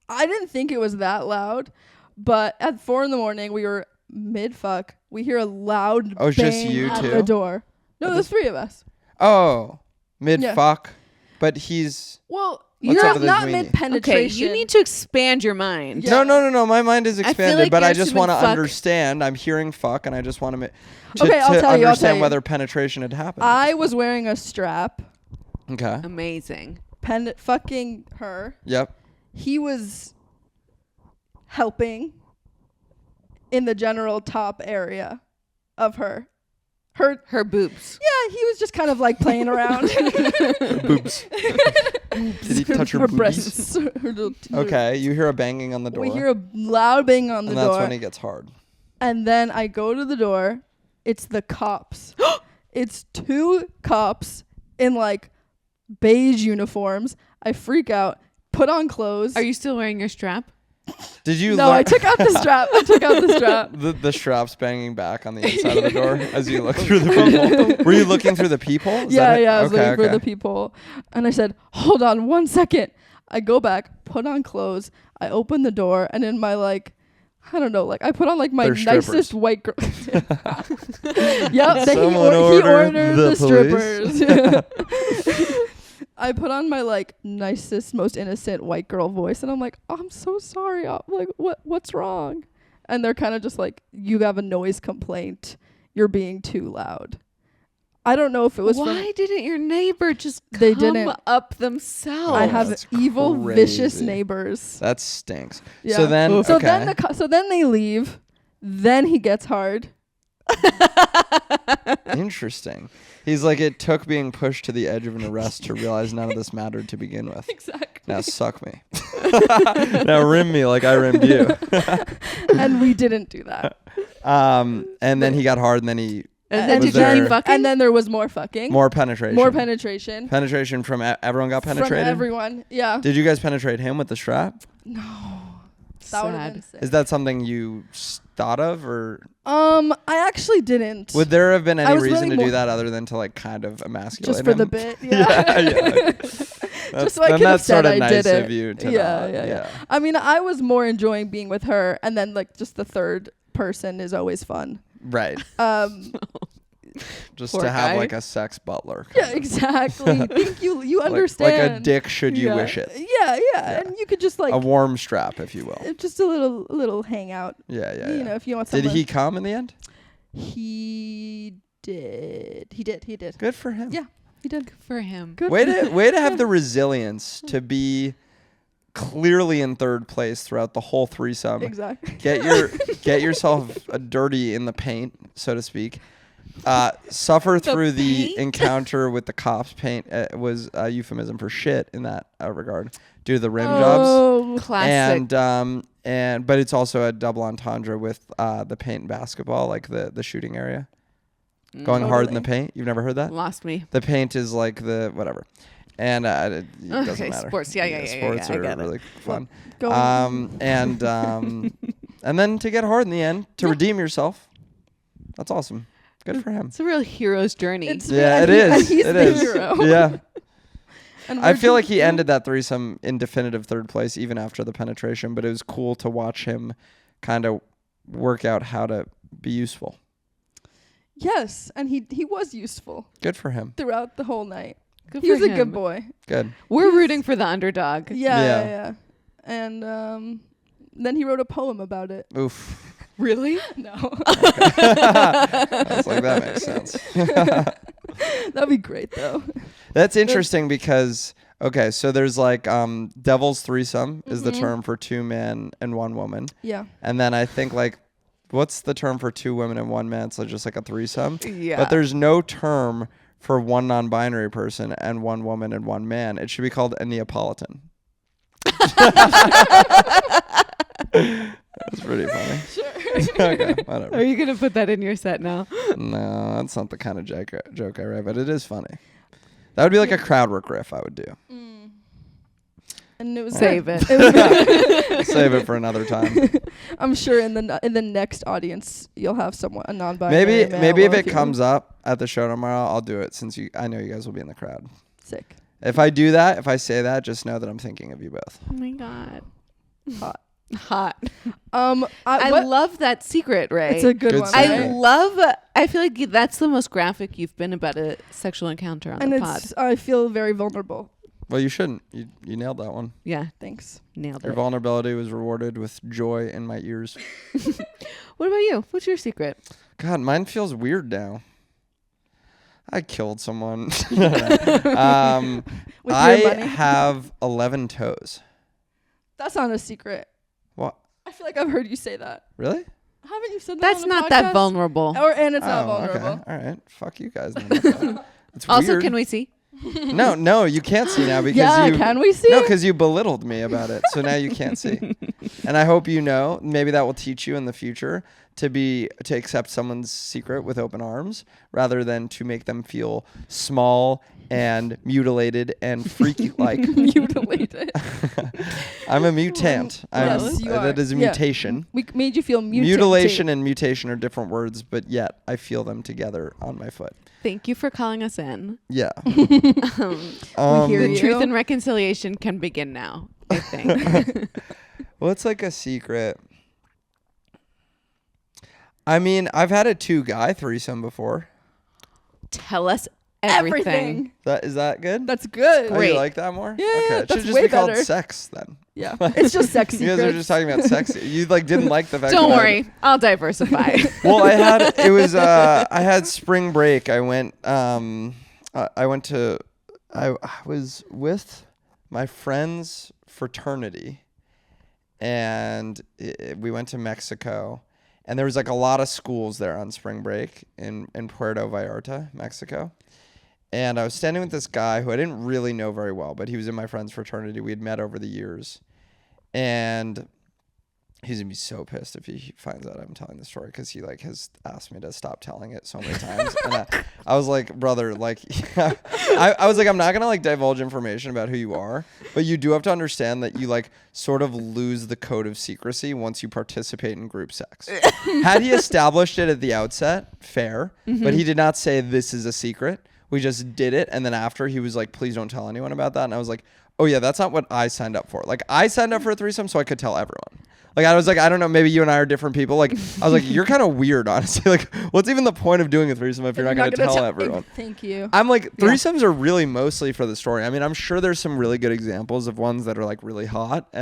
I didn't think it was that loud, but at 4 a.m, we were mid-fuck. We hear a loud Oh, it's just bang you at two? the door. No, there's 3 of us. Oh, mid fuck. But he's Well, What's you're up with his not weenie? mid-penetration. Okay, you need to expand your mind. Yeah. no. My mind is feel expanded, like but I yours just should want to be fuck. understand. I'm hearing fuck, and I just want to Okay, I'll tell you, understand whether penetration had happened. I was wearing a strap, Okay. Amazing. fucking her. Yep. He was helping in the general top area of her. Her boobs. Yeah, he was just kind of like playing around. Boobs. Did he touch her boobies? breasts. Her little Okay, you hear a banging on the door. We hear a loud bang on the and that's door. when he gets hard. And then I go to the door. It's the cops. It's 2 cops in like beige uniforms. I freak out. Put on clothes. Are you still wearing your strap? Did you No, I took out the strap. the strap's banging back on the inside of the door as you look through the people. Were you looking through the people? Is Yeah, that it? I was Okay, looking for okay. the people. And I said, hold on 1 second. I go back, put on clothes. I open the door, and in my like, I don't know, like I put on like my They're strippers. nicest white girl. Yep, Someone he order ordered the police. strippers. I put on my like nicest, most innocent white girl voice, and I'm like, oh, I'm so sorry. I'm like, what's wrong? And they're kind of just like, you have a noise complaint. You're being too loud. I don't know if it was Why didn't your neighbor just They come didn't. up themselves? I have that's evil, vicious crazy. neighbors. That stinks. Yeah. So then, So okay. then so then they leave. Then he gets hard. Interesting. He's like, it took being pushed to the edge of an arrest to realize none of this mattered to begin with. Exactly. Now suck me. Now rim me like I rimmed you. And we didn't do that. And then he got hard, and then he And then Was did you there- keep fucking? And then there was more fucking. more penetration. More penetration. Penetration from everyone got From penetrated. everyone. Yeah. Did you guys penetrate him with the strap? No. That would have been Sad. sick. Is that something you thought of, or I actually didn't. would there have been I any was reason really to more- do that other than to like kind of emasculate just for the him? bit. Yeah. yeah. Just so I could have that's said sort of I nice did it. of you to Yeah, not. yeah. I mean, I was more enjoying being with her, and then like just the third person is always fun. Right. Just Poor to have guy. like a sex butler. Yeah, exactly. Think you Like understand. a dick should you Yeah. wish it. Yeah, and you could just like A warm strap, if you will. just a little hangout. Yeah. You know, if you want someone. Did he come in the end? He did. Good for him. Yeah, he did. Good for him. Good. Way to have the resilience to be clearly in third place throughout the whole threesome. Exactly. Get yourself dirty in the paint, so to speak. Suffer through the encounter with the cops. Paint was a euphemism for shit in that regard, due to the rim jobs. Classic. And but it's also a double entendre with the paint and basketball, like the shooting area. Going hard in the paint. You've never heard that? Lost me. The paint is like the whatever. And it doesn't matter. Sports. Yeah. Sports are really fun. Go and then to get hard in the end, to redeem yourself. That's awesome. Good for him. It's a real hero's journey. It is. He's it the is. hero. Yeah. And I feel like he ended that threesome in definitive third place even after the penetration, but it was cool to watch him kind of work out how to be useful. Yes, and he was useful Good for him. throughout the whole night. Good He was for a him. good boy. Good. We're rooting for the underdog. Yeah. And then he wrote a poem about it. Oof. Really? No. I was like, that makes sense. That'd be great though. That's interesting because, okay, so there's like devil's threesome is the Mhm. term for 2 men and 1 woman. Yeah. And then I think like, what's the term for 2 women and 1 man? So just like a threesome. Yeah. But there's no term for 1 non-binary person and 1 woman and 1 man. It should be called a Neapolitan. That's pretty funny. Sure. Okay, whatever. Are you going to put that in your set now? No, that's not the kind of joke I write, but it is funny. That would be like a crowd work riff I would do. And it was Save it. Save it for another time. I'm sure in the next audience you'll have someone a non-binary. Maybe if it comes up at the show tomorrow, I'll do it since I know you guys will be in the crowd. Sick. If I do that, if I say that, just know that I'm thinking of you both. Oh my God. Hot. I love that secret, Ray. It's a good one. secret. I feel like that's the most graphic you've been about a sexual encounter on and the pod. I feel very vulnerable. Well, you shouldn't. You nailed that one. Yeah. Thanks. Nailed Your it. vulnerability was rewarded with joy in my ears. What about you? What's your secret? God, mine feels weird now. I killed someone. With your I money? have 11 toes. That's not a secret. What? I feel like I've heard you say that. Really? Haven't you said that? That's on not the that podcast? vulnerable. And it's not Oh, vulnerable. okay. All right. Fuck you guys. Then. It's Also, weird. can we see? No, you can't see now because Yeah, you. can we see? No, because you belittled me about it, so now you can't see. And I hope you know. Maybe that will teach you in the future to accept someone's secret with open arms, rather than to make them feel small and mutilated and freaky-like. Mutilated. I'm a mutant. Yes, you are. That is a Yeah. mutation. We made you feel mutated. Mutilation and mutation are different words, but yet I feel them together on my foot. Thank you for calling us in. Yeah. We hear The you. truth and reconciliation can begin now, I think. What's like a secret? I mean, I've had a 2-guy threesome before. Tell us everything. Is that good? That's good. Oh, Great. you like that more? Yeah, Okay. It that's should just way be called better. sex then. Yeah. It's just sex You guys secrets. are just talking about sex. You like didn't like the fact. Don't that worry. I'll diversify. Well, I had spring break. I was with my friend's fraternity, and we went to Mexico, and there was like a lot of schools there on spring break in Puerto Vallarta, Mexico. And I was standing with this guy who I didn't really know very well, but he was in my friend's fraternity. We had met over the years. And he's going to be so pissed if he finds out I'm telling the story, because he like has asked me to stop telling it so many times. And I was like, brother, like, I was like, I'm not going to like divulge information about who you are, but you do have to understand that you like sort of lose the code of secrecy once you participate in group sex. Had he established it at the outset, fair, but he did not say this is a secret. We just did it. And then after, he was like, please don't tell anyone about that. And I was like, oh yeah, that's not what I signed up for. Like, I signed up for a threesome so I could tell everyone. Like, I was like, I don't know, maybe you and I are different people. Like, I was like, you're kind of weird, honestly. Like, what's even the point of doing a threesome if you're not going to tell everyone? Thank you. I'm like, threesomes are really mostly for the story. I mean, I'm sure there's some really good examples of ones that are like really hot,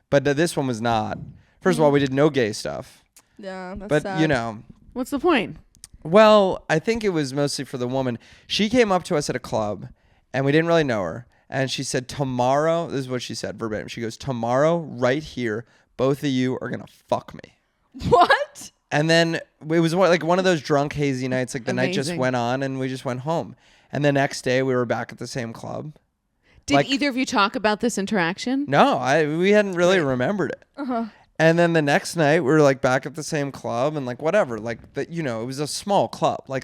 but this one was not. First of all, we did no gay stuff. Yeah, that's But, sad. you know, What's the point? Well, I think it was mostly for the woman. She came up to us at a club, and we didn't really know her. And she said, tomorrow, this is what she said verbatim. She goes, tomorrow, right here, both of you are going to fuck me. What? And then it was like one of those drunk, hazy nights. Like the night just Amazing. went on, and we just went home. And the next day, we were back at the same club. Did either of you talk about this interaction? No, we hadn't really remembered it. Uh-huh. And then the next night we were like back at the same club and like whatever, like it was a small club, like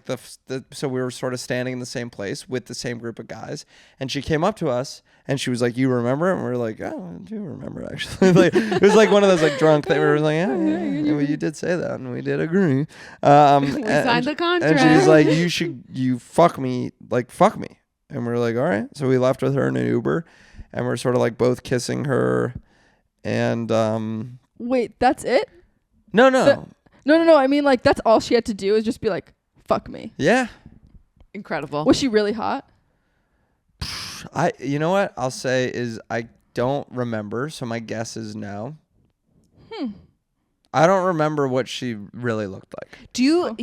so we were sort of standing in the same place with the same group of guys. And she came up to us and she was like, "You remember?" And we were like, "Oh, I do remember actually." Like, it was like one of those like drunk things. We were like, "Yeah, well, you did say that, and we did agree." We signed the contract. And she was like, "You fuck me, like fuck me." And we were like, "All right." So we left with her in an Uber, and we're sort of like both kissing her, and Wait, that's it? No. No. I mean, like, that's all she had to do is just be like, fuck me. Yeah. Incredible. Was she really hot? You know what I'll say is I don't remember, so my guess is no. I don't remember what she really looked like. Do you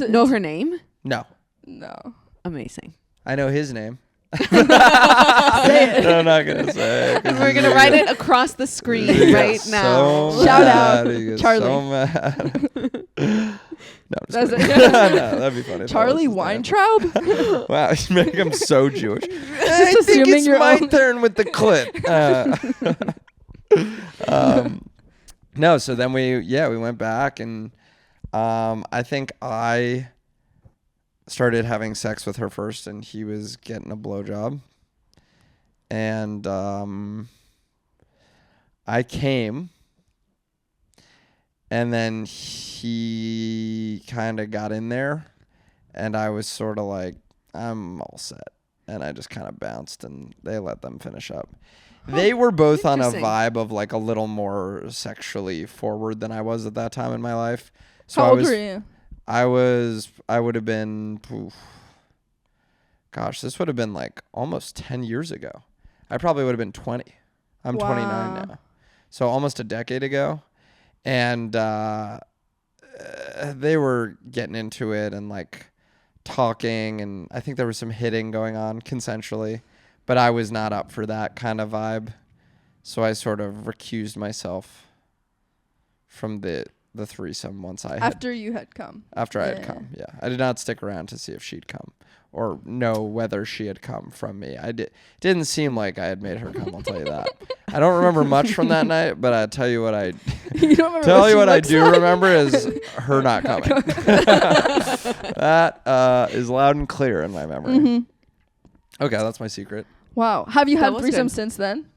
know her name? No. No. Amazing. I know his name. No, I'm not gonna say it. We're gonna write it across the screen right now. So Shout mad. out, He gets Charlie. So mad. No, I'm just That's kidding. it. No, that'd be funny. Charlie Weintraub? Wow, you make him so Jewish. I Just think assuming it's your my own. turn with the clit. No, so then we went back and I think I started having sex with her first and he was getting a blowjob. And I came and then he kind of got in there and I was sort of like, I'm all set. And I just kind of bounced and they let them finish up. They were both on a Interesting. vibe of like a little more sexually forward than I was at that time in my life. So How old were you? I would have been, this would have been like almost 10 years ago. I probably would have been 20. I'm 29 now. So almost a decade ago. And they were getting into it and like talking. And I think there was some hitting going on consensually. But I was not up for that kind of vibe. So I sort of recused myself from the threesome once I had. After you had come. After I had come, yeah. I did not stick around to see if she'd come or know whether she had come from me. Didn't seem like I had made her come, I'll tell you that. I don't remember much from that night, but I tell you what I You don't remember tell you she what I looks do like? remember is her not coming. That is loud and clear in my memory. Mm-hmm. Okay, that's my secret. Wow. Have you That had was threesome good. since then?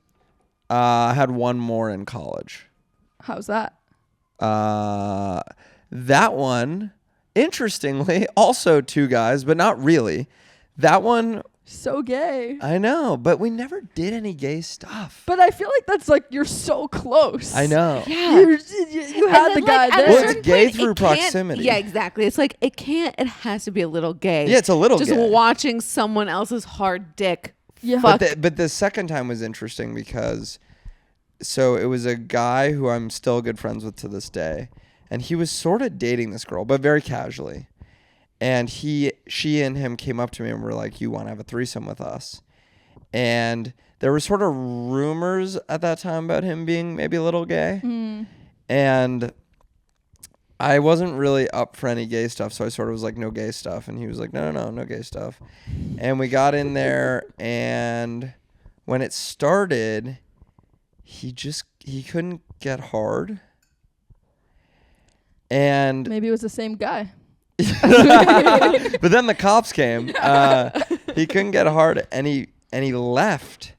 I had one more in college. How's that? That one, interestingly, also two guys, but not really. That one, So gay. I know, but we never did any gay stuff. But I feel like that's like you're so close. I know. Yeah. You had the guy at a there. Well, it's certain gay point, through it can't- proximity. Yeah, exactly. It's like it has to be a little gay. Yeah, it's a little just gay. watching someone else's hard dick. Yeah. Fuck. But the second time was interesting because, so it was a guy who I'm still good friends with to this day, and he was sort of dating this girl, but very casually. And she and him came up to me and were like, "You want to have a threesome with us?" And there were sort of rumors at that time about him being maybe a little gay. And I wasn't really up for any gay stuff, so I sort of was like, no gay stuff. And he was like, no gay stuff. And we got in there, and when it started, he couldn't get hard. And Maybe it was the same guy. but then the cops came. He couldn't get hard, and he left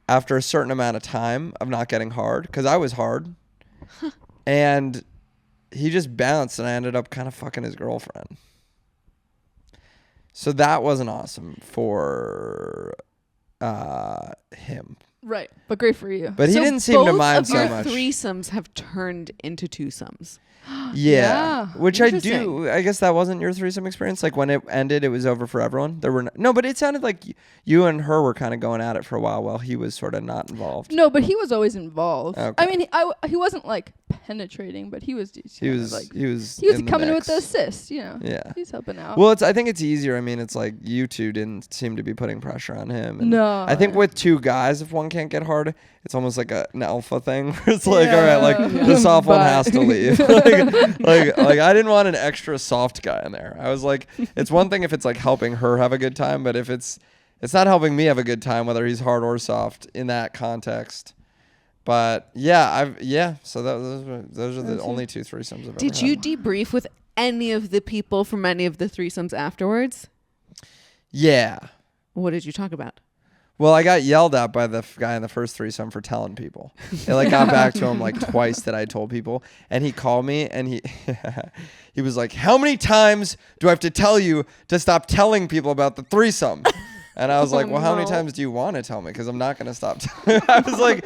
after a certain amount of time of not getting hard because I was hard, and he just bounced, and I ended up kind of fucking his girlfriend. So that wasn't awesome for him. Right. But great for you. But he didn't seem to mind so much. Both of your threesomes have turned into twosomes. Yeah, which I do. Interesting. I guess that wasn't your threesome experience. Like when it ended, it was over for everyone. There were no, but it sounded like you and her were kind of going at it for a while he was sort of not involved. No, but he was always involved. Okay. I mean, he wasn't like penetrating, but he was coming with the assist. You know. Yeah. He's helping out. Well, I think it's easier. I mean, it's like you two didn't seem to be putting pressure on him. And no. I think with two guys, if one can't get hard, it's almost like an alpha thing. Where it's like, all right, like the soft one has to leave. like I didn't want an extra soft guy in there. I was like, it's one thing if it's like helping her have a good time, but if it's not helping me have a good time, whether he's hard or soft in that context. But so those are the only two threesomes I've ever had. Did you debrief with any of the people from any of the threesomes afterwards? Yeah. What did you talk about? Well, I got yelled at by the guy in the first threesome for telling people. It like got back to him like twice that I told people, and he called me and he was like, "How many times do I have to tell you to stop telling people about the threesome?" And I was like, "Well, how many times do you want to tell me? Because I'm not gonna stop." I was like,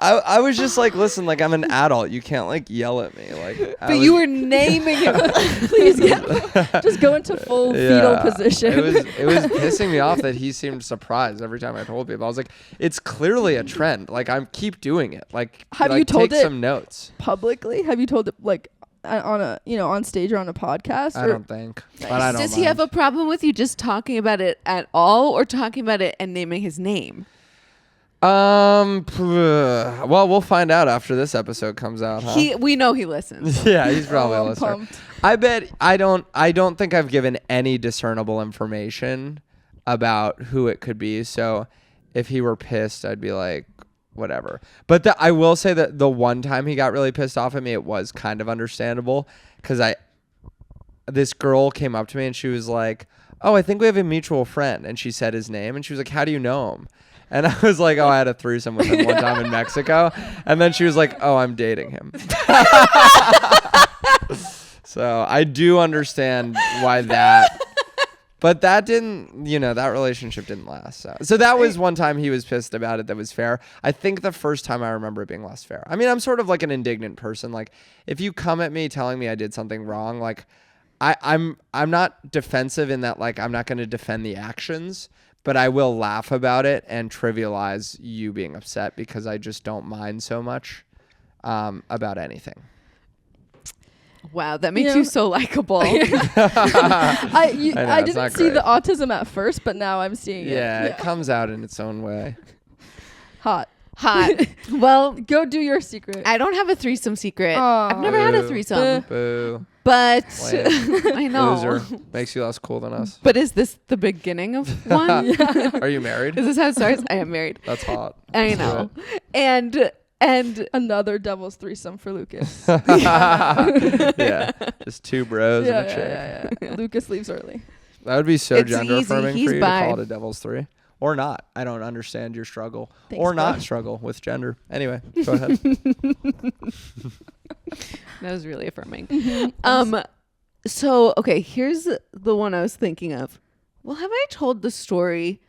I was just like, "Listen, like I'm an adult. You can't like yell at me." Like, but you were naming him. Please just go into full fetal position. It was pissing me off that he seemed surprised every time I told people. I was like, "It's clearly a trend. Like I'm keep doing it. Like have you told take it some notes publicly? Have you told it like on a on stage or on a podcast? I don't think. But I don't Does he have a problem with you just talking about it at all, or talking about it and naming his name? Well, we'll find out after this episode comes out. Huh? We know he listens. Yeah, he's probably a I'm listener. pumped. I bet I don't think I've given any discernible information about who it could be. So if he were pissed, I'd be like, whatever. But I will say that the one time he got really pissed off at me, it was kind of understandable because this girl came up to me and she was like, "Oh, I think we have a mutual friend," and she said his name and she was like, "How do you know him?" And I was like, "Oh, I had a threesome with him one time in Mexico," and then she was like, "Oh, I'm dating him." So I do understand why that. But that didn't, that relationship didn't last. So that was one time he was pissed about it. That was fair. I think the first time I remember it being less fair. I mean, I'm sort of like an indignant person. Like if you come at me telling me I did something wrong, like I'm not defensive in that, like, I'm not going to defend the actions, but I will laugh about it and trivialize you being upset because I just don't mind so much about anything. Wow, that makes you so likable. I didn't see the autism at first, but now I'm seeing it. Yeah, it comes out in its own way. Hot. Well, go do your secret. I don't have a threesome secret. I've never had a threesome. Boo. But I know. Loser. Makes you less cool than us. But is this the beginning of one? Are you married? Is this how it starts? I am married. That's hot. I know. And another devil's threesome for Lucas. Yeah, just two bros and a chick. Yeah. Lucas leaves early. That would be so It's gender affirming easy. for He's you bi. to call it a devil's three. Or not. I don't understand your struggle. Thanks, or bro. not struggle with gender. Anyway, go ahead. that was really affirming. Mm-hmm. So, okay, here's the one I was thinking of. Well, have I told the story?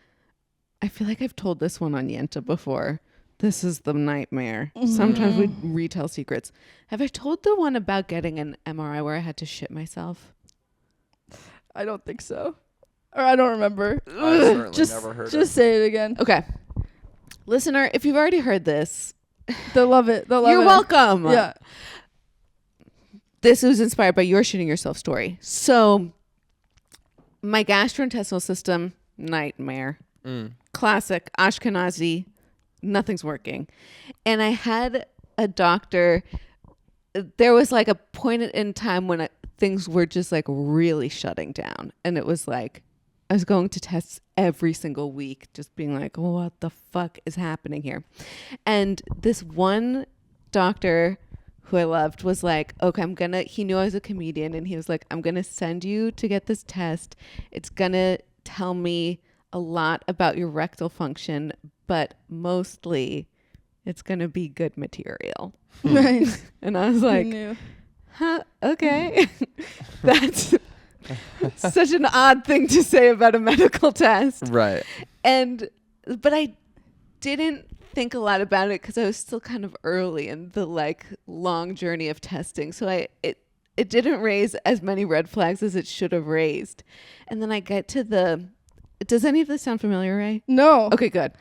I feel like I've told this one on Yenta before. This is the nightmare. Mm-hmm. Sometimes we retell secrets. Have I told the one about getting an MRI where I had to shit myself? I don't think so. Or I don't remember. I certainly never heard Just say it again. Okay. Listener, if you've already heard this, they'll love it. You're welcome. Yeah. This was inspired by your shitting yourself story. So my gastrointestinal system, nightmare. Classic Ashkenazi. Nothing's working. And I had a doctor. There was like a point in time when things were just like really shutting down. And it was like, I was going to tests every single week, just being like, oh, what the fuck is happening here? And this one doctor who I loved was like, okay, he knew I was a comedian and he was like, I'm going to send you to get this test. It's going to tell me a lot about your rectal function, but mostly it's going to be good material. Nice. And I was like, huh, okay. That's such an odd thing to say about a medical test. Right. But I didn't think a lot about it because I was still kind of early in the like long journey of testing. So it didn't raise as many red flags as it should have raised. And then I get to does any of this sound familiar, Ray? No. Okay, good.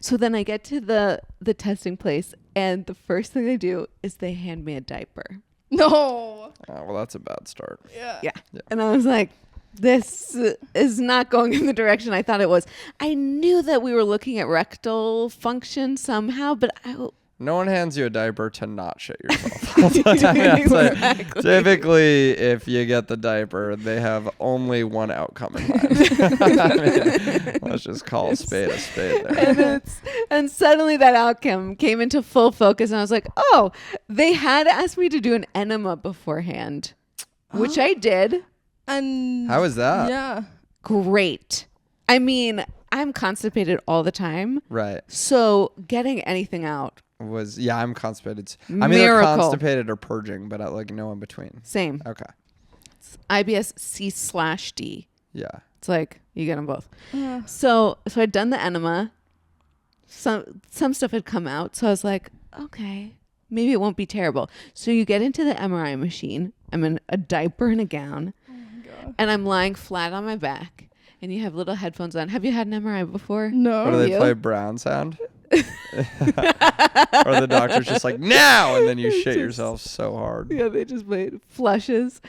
So then I get to the testing place, and the first thing they do is they hand me a diaper. No. Oh, well, that's a bad start. Yeah. And I was like, this is not going in the direction I thought it was. I knew that we were looking at rectal function somehow, but No one hands you a diaper to not shit yourself. Exactly. Typically, if you get the diaper, they have only one outcome in mind. Let's just call a spade there. And suddenly that outcome came into full focus, and I was like, oh, they had asked me to do an enema beforehand, which I did. And how was that? Yeah. Great. I mean, I'm constipated all the time. Right. So getting anything out I'm constipated. I'm either miracle. constipated or purging, but I like no in between. Same. Okay. It's IBS C/D. Yeah. It's like you get them both. So I'd done the enema. Some stuff had come out, so I was like, okay, maybe it won't be terrible. So you get into the MRI machine. I'm in a diaper and a gown, and I'm lying flat on my back. And you have little headphones on. Have you had an MRI before? No. Or do they play brown sound? Or the doctor's just like, now! And then you shit yourself so hard. Yeah, they just play flushes.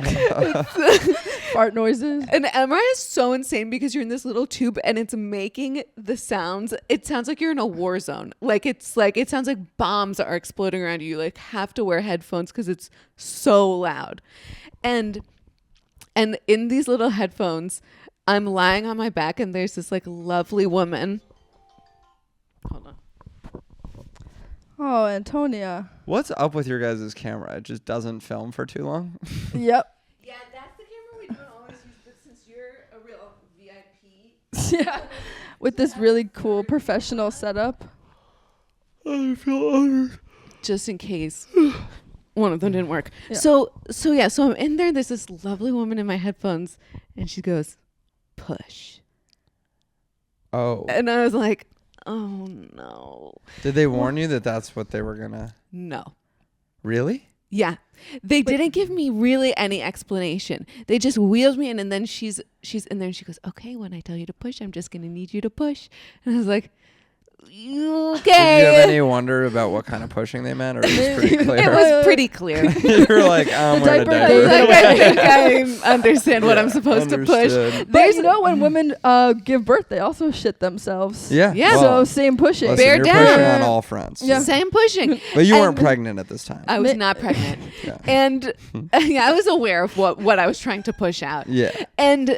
Fart noises. An MRI is so insane because you're in this little tube and it's making the sounds. It sounds like you're in a war zone. It sounds like bombs are exploding around you. You like have to wear headphones because it's so loud. And in these little headphones, I'm lying on my back and there's this like lovely woman. Hold on. Oh, Antonia. What's up with your guys' camera? It just doesn't film for too long? Yep. Yeah, that's the camera we don't always use, but since you're a real VIP. Yeah. With this really cool professional setup. I feel honored. Just in case one of them didn't work. Yeah. So I'm in there. There's this lovely woman in my headphones and she goes, push. Oh. And I was like, oh no. Did they warn you that that's what they were gonna? No. Really? Yeah. They didn't give me really any explanation. They just wheeled me in, and then she's in there and she goes, okay, when I tell you to push, I'm just going to need you to push. And I was like, okay. Did you have any wonder about what kind of pushing they meant, or was it pretty clear? It was pretty clear. You were like, I'm wearing a diaper diaper. Like, I think I understand what I'm supposed to push. Understood. But you know, when women give birth, they also shit themselves. Yeah. Yeah. So same pushing. Listen, Bear you're down. pushing on all fronts. Yeah. Same pushing. But you weren't And pregnant at this time. I was not pregnant. Yeah. And yeah, I was aware of what I was trying to push out. Yeah. And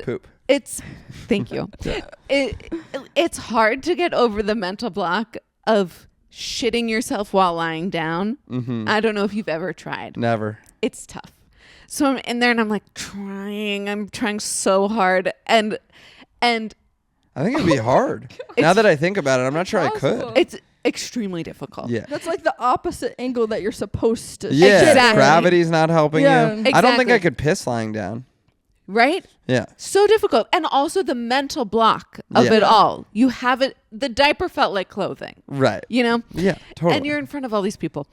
Poop. it's thank you. Yeah. It's hard to get over the mental block of shitting yourself while lying down. Mm-hmm. I don't know if you've ever tried. Never. It's tough. So I'm in there and I'm like I'm trying so hard and I think it'd be hard. Now that I think about it, I'm not sure I could. it's extremely difficult. Yeah. That's like the opposite angle that you're supposed to. Yeah. Exactly. Gravity's not helping Yeah. you. I don't think Exactly. I could piss lying down. Right? Yeah. So difficult. And also the mental block of Yeah. it all. You have it. The diaper felt like clothing, Right. you know? Yeah. Totally. And you're in front of all these people.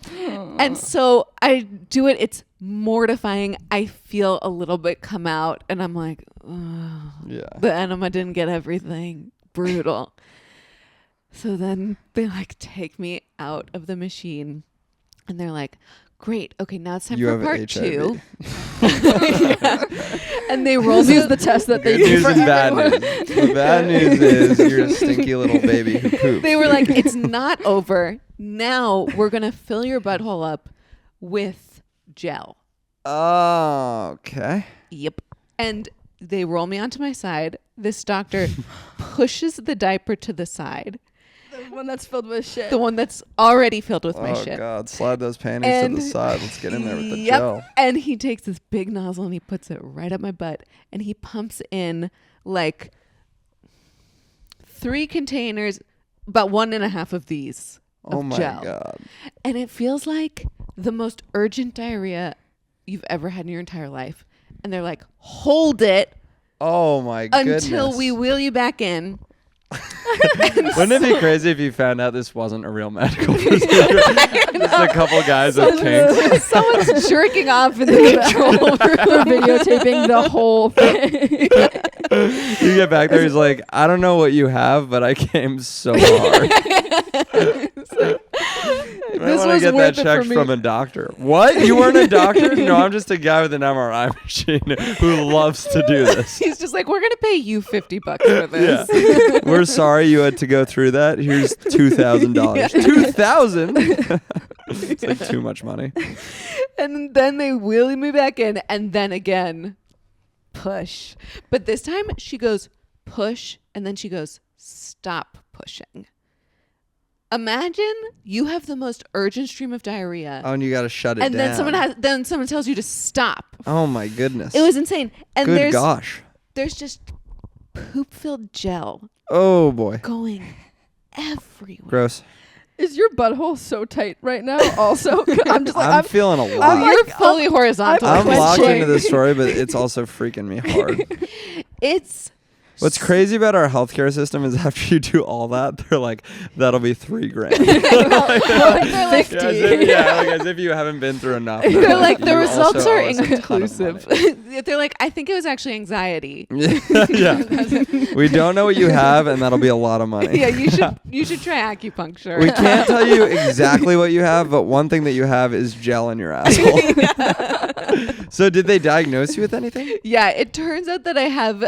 And so I do it. It's mortifying. I feel a little bit come out and I'm like, oh, yeah. the enema didn't get everything. Brutal. So then they like take me out of the machine and they're like, great. Okay, now it's time You for have part HIV. 2. Yeah. And they roll This me is the test that they Good do news for and bad everyone. news. The bad news is you're a stinky little baby who poops. They were like, it's not over. Now we're going to fill your butthole up with gel. Oh, okay. Yep. And they roll me onto my side. This doctor pushes the diaper to the side. The one that's filled with shit. The one that's already filled with my Oh, shit. God. Slide those panties to And- the side. Let's get in there with the Yep. gel. And he takes this big nozzle and he puts it right up my butt. And he pumps in like 3 containers, about 1.5 of these of Oh, my gel. God. And it feels like the most urgent diarrhea you've ever had in your entire life. And they're like, hold it Oh, my goodness. until we wheel you back in. Wouldn't it be crazy if you found out this wasn't a real medical procedure? Just a couple guys with kinks. Someone's jerking off in the control room. They're videotaping the whole thing. You get back there, he's like, I don't know what you have, but I came so hard. I want to get that checked from a doctor. What? You weren't a doctor? No, I'm just a guy with an MRI machine who loves to do this. He's just like, we're going to pay you $50 for this. Yeah. We're sorry you had to go through that. Here's $2,000. Yeah. $2,000? It's like too much money. And then they wheelie me back in, and then again, push. But this time she goes, push, and then she goes, stop pushing. Imagine you have the most urgent stream of diarrhea. Oh, and you got to shut it and down. then someone tells you to stop. Oh my goodness. It was insane. And Good gosh. There's just poop-filled gel. Oh boy. Going everywhere. Gross. Is your butthole so tight right now? Also, I'm just like I'm feeling a lot. You're fully horizontal. I'm locked clenching. into this story, but it's also freaking me hard. It's What's crazy about our healthcare system is after you do all that, they're like, that'll be $3,000. they're like 50. As if you haven't been through enough. They're like, the You results also are owe us a ton of inconclusive. money. They're like, I think it was actually anxiety. Yeah. We don't know what you have, and that'll be a lot of money. Yeah, you should try acupuncture. We can't tell you exactly what you have, but one thing that you have is gel in your asshole. So did they diagnose you with anything? Yeah, it turns out that I have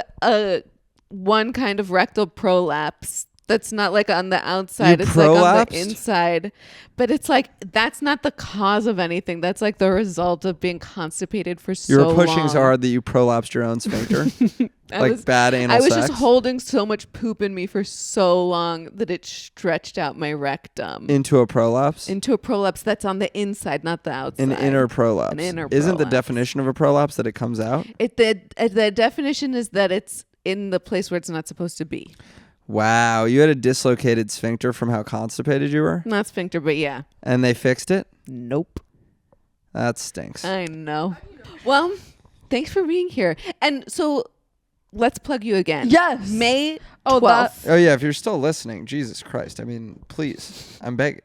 one kind of rectal prolapse that's not like on the outside. It's like on the inside. But it's like, that's not the cause of anything. That's like the result of being constipated for so long. You were pushing so hard that you prolapsed your own sphincter? Bad anal sex? I was just holding so much poop in me for so long that it stretched out my rectum. Into a prolapse? Into a prolapse that's on the inside, not the outside. An inner prolapse. An inner Isn't the prolapse. definition of a prolapse that it comes out? The definition is that it's in the place where it's not supposed to be. Wow. You had a dislocated sphincter from how constipated you were? Not sphincter, but yeah. And they fixed it? Nope. That stinks. I know. Well, thanks for being here. And so let's plug you again. Yes. May 12th. Oh, Oh, yeah. If you're still listening, Jesus Christ. I mean, please. I'm begging.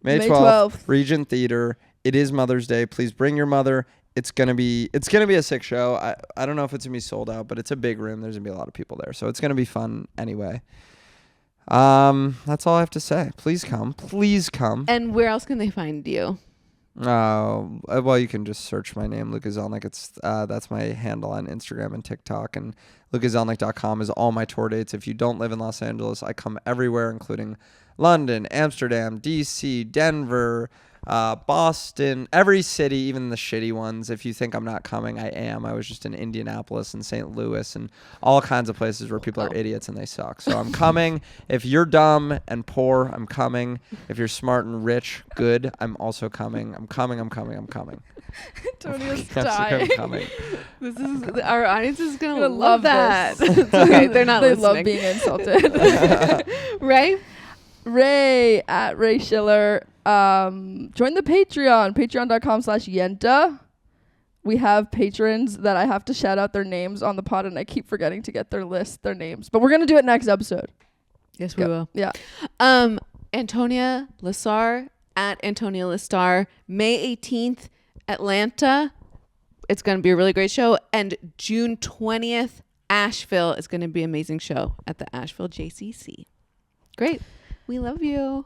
May May 12th, Regent Theater. It is Mother's Day. Please bring your mother. It's gonna be a sick show. I don't know if it's gonna be sold out, but it's a big room. There's gonna be a lot of people there, so it's gonna be fun anyway. That's all I have to say. Please come. Please come. And where else can they find you? Well, you can just search my name, Lucas Zelnick. It's that's my handle on Instagram and TikTok, and lucaszelnick.com is all my tour dates. If you don't live in Los Angeles, I come everywhere, including London, Amsterdam, DC, Denver, Boston, every city, even the shitty ones. If you think I'm not coming, I am. I was just in Indianapolis and St. Louis and all kinds of places where people are idiots and they suck. So I'm coming. If you're dumb and poor, I'm coming. If you're smart and rich, good, I'm also coming. I'm coming. Antonia's I'm dying. coming. This is our audience is gonna Gonna love that. this. It's okay, they're not They listening. love being insulted. Right? Ray at Ray Schiller. Join the Patreon, patreon.com/Yenta. We have patrons that I have to shout out their names on the pod, and I keep forgetting to get their names. But we're gonna do it next episode. Yes, we will. Yeah. Antonia Lissar at Antonia Lissar, May 18th, Atlanta. It's going to be a really great show. And June 20th, Asheville is going to be an amazing show at the Asheville JCC. Great. We love you.